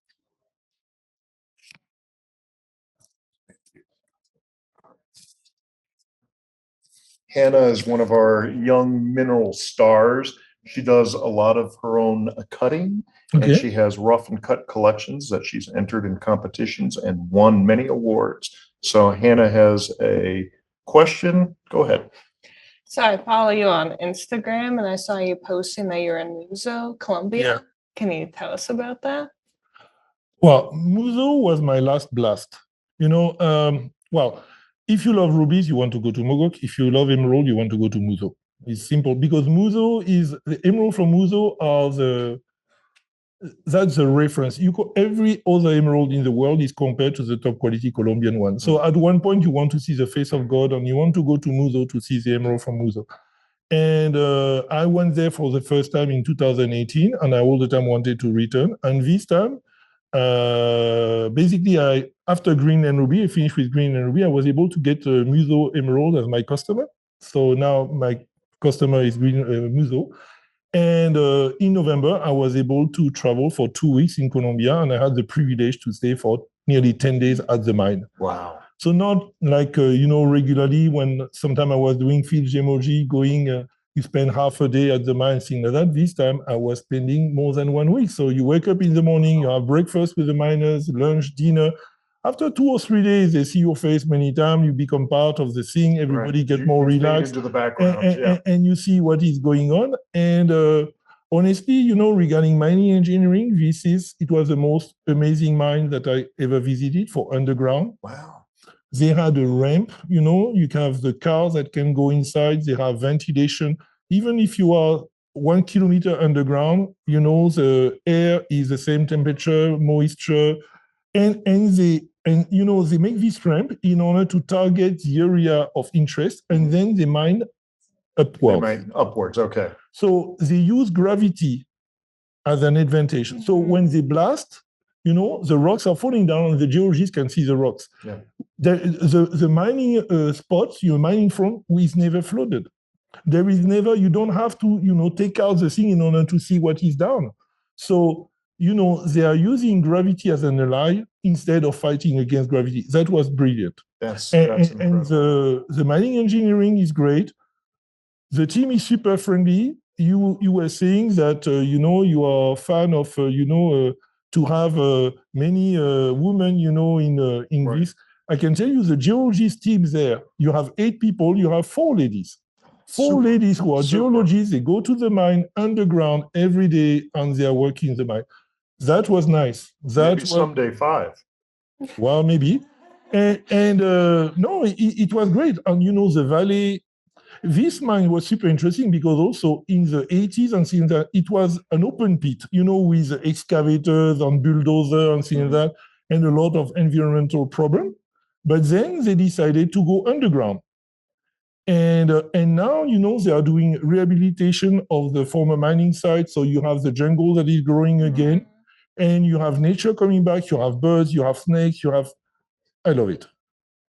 Hannah is one of our young mineral stars. She does a lot of her own cutting, and she has rough and cut collections that she's entered in competitions and won many awards. So Hannah has a question. Go ahead. So I follow you on Instagram, and I saw you posting that you're in Muzo, Colombia. Yeah. Can you tell us about that? Well, Muzo was my last blast. Well, if you love rubies, you want to go to Mogok. If you love emerald, you want to go to Muzo. It's simple because the emerald from Muzo that's the reference. Every other emerald in the world is compared to the top quality Colombian one. So at one point you want to see the face of God and you want to go to Muzo to see the emerald from Muzo. And I went there for the first time in 2018 and I all the time wanted to return. And this time, basically after Green and Ruby, I finished with Green and Ruby, I was able to get Muzo emerald as my customer. So now my customer is Green Muzo. And in November, I was able to travel for 2 weeks in Colombia, and I had the privilege to stay for nearly 10 days at the mine. Wow. So not like, regularly when sometime I was doing field gemology, going, you spend half a day at the mine, things like that. This time I was spending more than 1 week. So you wake up in the morning, you have breakfast with the miners, lunch, dinner. After 2 or 3 days, they see your face many times. You become part of the thing. Everybody get more relaxed. Into the background, and you see what is going on. And honestly, regarding mining engineering, it was the most amazing mine that I ever visited for underground. Wow. They had a ramp, you can have the cars that can go inside. They have ventilation. Even if you are 1 kilometer underground, the air is the same temperature, moisture, and they make this ramp in order to target the area of interest, and then they mine upwards. They mine upwards, okay. So they use gravity as an advantage. So when they blast, the rocks are falling down and the geologist can see the rocks. Yeah. The mining spots you're mining from is never flooded. There is never, you don't have to, take out the thing in order to see what is down. So, they are using gravity as an ally instead of fighting against gravity. That was brilliant. That's and the mining engineering is great. The team is super friendly. You were saying that, you are a fan of, to have many women, in right. this. I can tell you the geologist team there, you have 8 people, you have 4 ladies. 4 ladies who are geologists, they go to the mine underground every day and they are working in the mine. That was nice. Maybe someday 5. Well, maybe. And no, it was great. And the valley, this mine was super interesting because also in the 80s and things that it was an open pit, with excavators and bulldozers and things like that, and a lot of environmental problem. But then they decided to go underground. And now, they are doing rehabilitation of the former mining site. So you have the jungle that is growing again, and you have nature coming back. You have birds, you have snakes, I love it.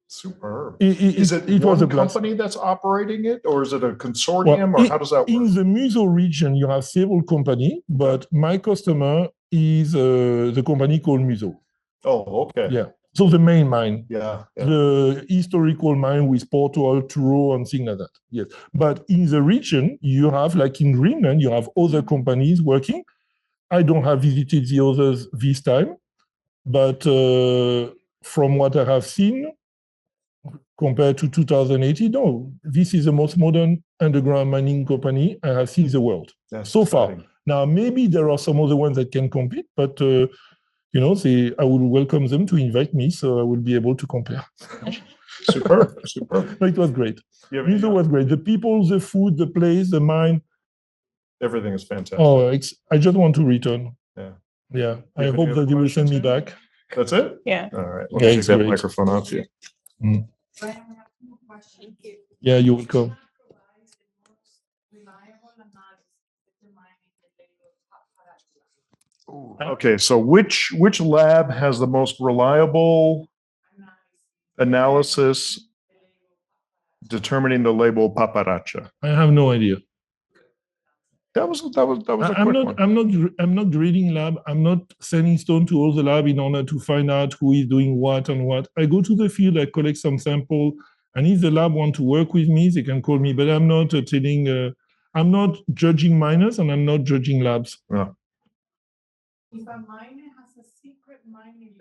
Superb. Is it was a company that's operating it, or is it a consortium, or how does that work? In the Muzo region, you have several companies, but my customer is the company called Muzo. Oh, okay. Yeah. So the main mine. Yeah. The historical mine with Porto Arturo and things like that. Yes. But in the region, you have, like in Greenland, you have other companies working. I don't have visited the others this time, but from what I have seen, compared to 2018, no, this is the most modern underground mining company I have seen in the world so far. Now, maybe there are some other ones that can compete, but I will welcome them to invite me, so I will be able to compare. Superb. No, it was great. Muzo was great. The people, the food, the place, the mine. Everything is fantastic. Oh, I just want to return. Yeah. I hope that they will send me back. That's it? Yeah. All right. Let me take that microphone off you. Yeah, you're welcome. Okay, so which lab has the most reliable analysis determining the label paparacha? I have no idea. That was a quick one. I'm not grading lab. I'm not sending stone to all the lab in order to find out who is doing what and what. I go to the field, I collect some sample, and if the lab want to work with me, they can call me. But I'm not I'm not judging miners and I'm not judging labs. Yeah. If a miner has a secret mining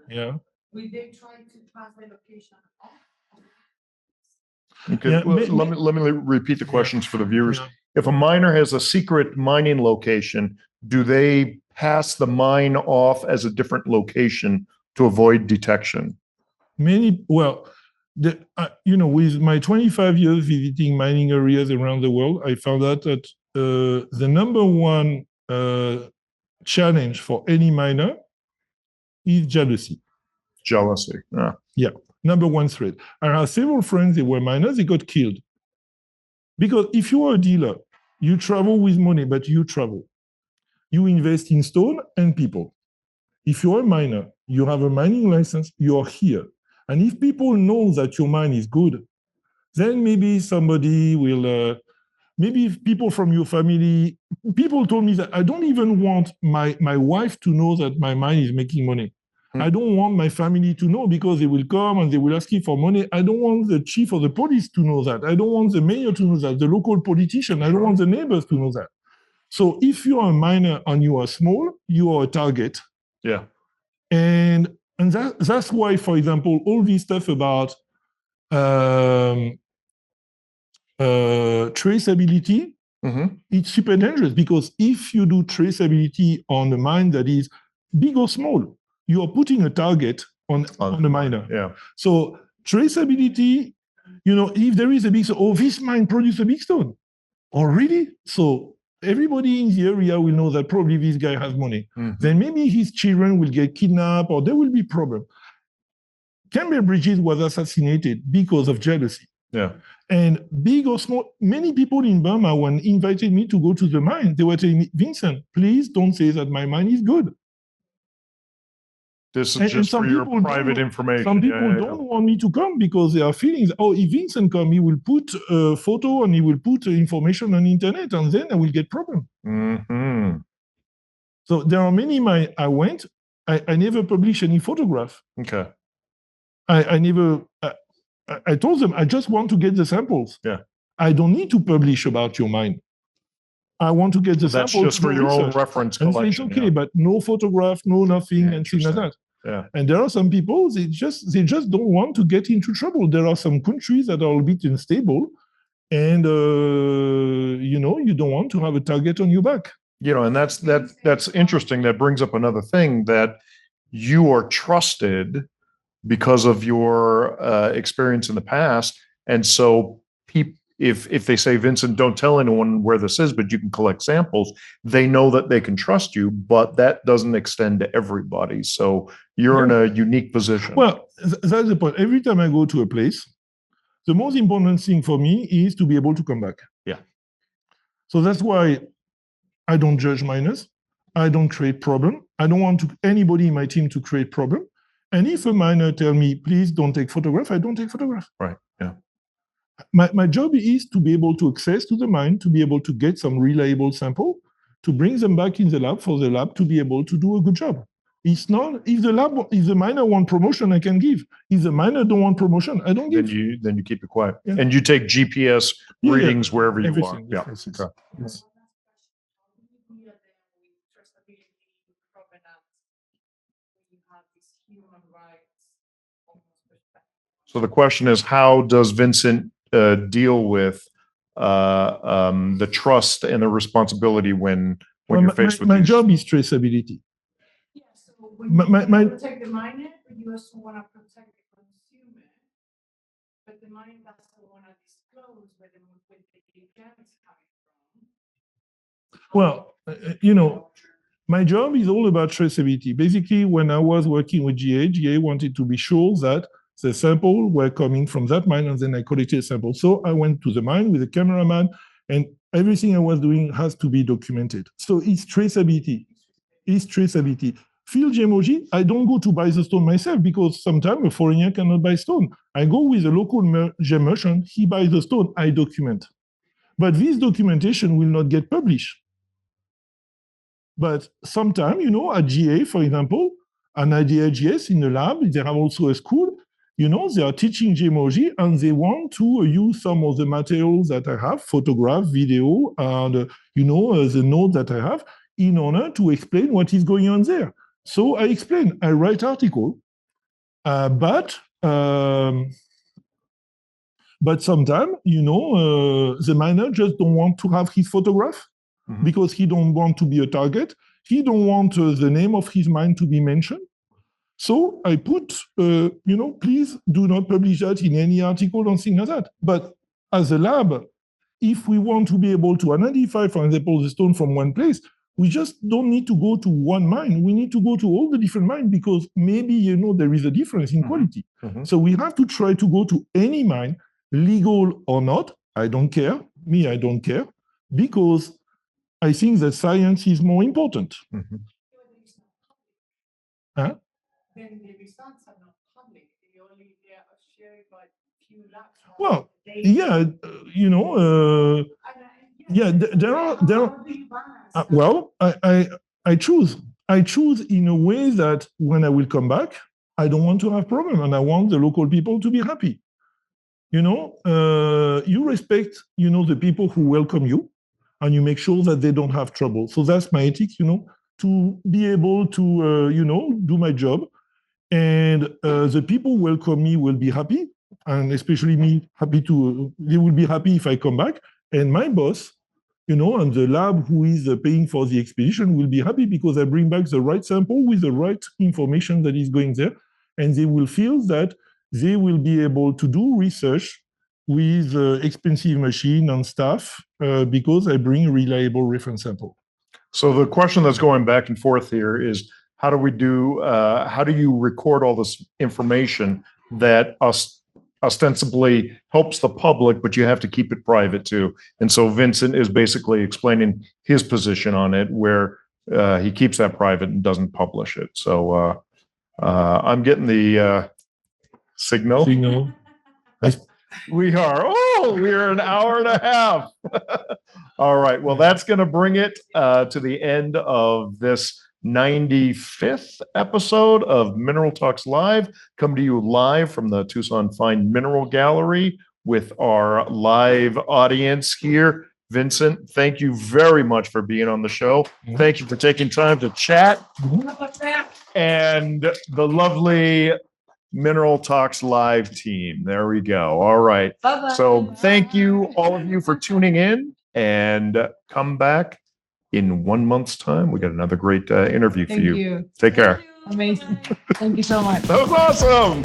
Yeah. location, will they try to pass the location off? Okay, Yeah, let me repeat the questions for the viewers. If a miner has a secret mining location, do they pass the mine off as a different location to avoid detection? with my 25 years visiting mining areas around the world, I found out that the number one challenge for any miner is jealousy. Jealousy. Yeah. Yeah, number one threat. I have several friends that were miners, they got killed. Because if you are a dealer, you travel with money, but you travel. You invest in stone and people. If you're a miner, you have a mining license, you're here. And if people know that your mine is good, then maybe somebody will, maybe if people from your family, people told me that I don't even want my wife to know that my mine is making money. I don't want my family to know because they will come and they will ask you for money. I don't want the chief of the police to know that. I don't want the mayor to know that, the local politician. I don't want the neighbors to know that. So if you are a miner and you are small, you are a target. Yeah. And that's why, for example, all this stuff about traceability, it's super dangerous because if you do traceability on a mine that is big or small, you are putting a target on the miner. Yeah. So traceability, if there is a big, this mine produced a big stone. Oh, really? So everybody in the area will know that probably this guy has money. Then maybe his children will get kidnapped or there will be problem. Campbell Bridges was assassinated because of jealousy. Yeah. And big or small, many people in Burma, when invited me to go to the mine, they were telling me, Vincent, please don't say that my mine is good. This is just for your private information. Some people don't want me to come because they are feeling, if Vincent come, he will put a photo and he will put information on the internet and then I will get problem. So there are many mines I went, I never published any photograph. Okay. I told them, I just want to get the samples. Yeah. I don't need to publish about your mine. I want to get the samples. That's just for your own reference collection. And it's okay, but no photograph, no nothing, and things like that. Yeah. And there are some people, they just don't want to get into trouble. There are some countries that are a bit unstable, and you don't want to have a target on your back. And that's interesting. That brings up another thing, that you are trusted because of your experience in the past. And so if they say, Vincent, don't tell anyone where this is, but you can collect samples, they know that they can trust you, but that doesn't extend to everybody. So you're in a unique position. Well, that's the point. Every time I go to a place, the most important thing for me is to be able to come back. Yeah. So that's why I don't judge miners. I don't create problem. I don't want anybody in my team to create problem. And if a miner tell me, please don't take photograph, I don't take photograph. Right. Yeah. My job is to be able to access to the mine, to be able to get some reliable sample, to bring them back in the lab for the lab to be able to do a good job. It's not, if the miner want promotion, I can give. If the miner don't want promotion, I don't give. Then you keep it quiet. Yeah. And you take GPS readings wherever you are. Yeah. Okay. Yes. So the question is, how does Vincent deal with the trust and the responsibility when you're faced with my job is traceability. Yeah, so when you protect the miner, you also want to protect the consumer, but the miner doesn't want to disclose where the gem is coming from. Well, my job is all about traceability. Basically, when I was working with GA wanted to be sure that the sample were coming from that mine, and then I collected a sample. So I went to the mine with a cameraman, and everything I was doing has to be documented. So it's traceability. Field gemology, I don't go to buy the stone myself because sometimes a foreigner cannot buy stone. I go with a local gem merchant, he buys the stone, I document. But this documentation will not get published. But sometimes, at GA, for example, and at the LGS in the lab, they have also a school, they are teaching gemology and they want to use some of the materials that I have, photograph, video, and, the note that I have in order to explain what is going on there. So I explain, I write article, but sometimes, the miner just don't want to have his photograph because he don't want to be a target. He don't want the name of his mine to be mentioned. So I put, please do not publish that in any article or things like that. But as a lab, if we want to be able to identify, for example, the stone from one place, we just don't need to go to one mine. We need to go to all the different mines because maybe, there is a difference in quality. Mm-hmm. So we have to try to go to any mine, legal or not. I don't care. I don't care because I think that science is more important. Mm-hmm. Huh? Then the results are not public. They are shared by few labs. Well, yeah, there are. Well, I choose in a way that when I will come back, I don't want to have problem, and I want the local people to be happy. You respect, the people who welcome you, and you make sure that they don't have trouble. So that's my ethics, to be able to, do my job, and the people who welcome me will be happy, and especially me, they will be happy if I come back, and my boss, and the lab who is paying for the expedition will be happy because I bring back the right sample with the right information that is going there, and they will feel that they will be able to do research with expensive machine and stuff because I bring a reliable reference sample. So the question that's going back and forth here is, how do you record all this information that ostensibly helps the public, but you have to keep it private too? And so Vincent is basically explaining his position on it, where he keeps that private and doesn't publish it. So I'm getting the signal. We are an hour and a half. All right. Well, that's going to bring it to the end of this 95th episode of Mineral Talks Live, come to you live from the Tucson Fine Mineral Gallery with our live audience here. Vincent, thank you very much for being on the show. Thank you for taking time to chat. And the lovely Mineral Talks Live team. There we go. All right. Bye-bye. So thank you, all of you, for tuning in, and come back in 1 month's time. We got another great interview for Thank you. you. Take care. Amazing. Thank you so much. That was awesome.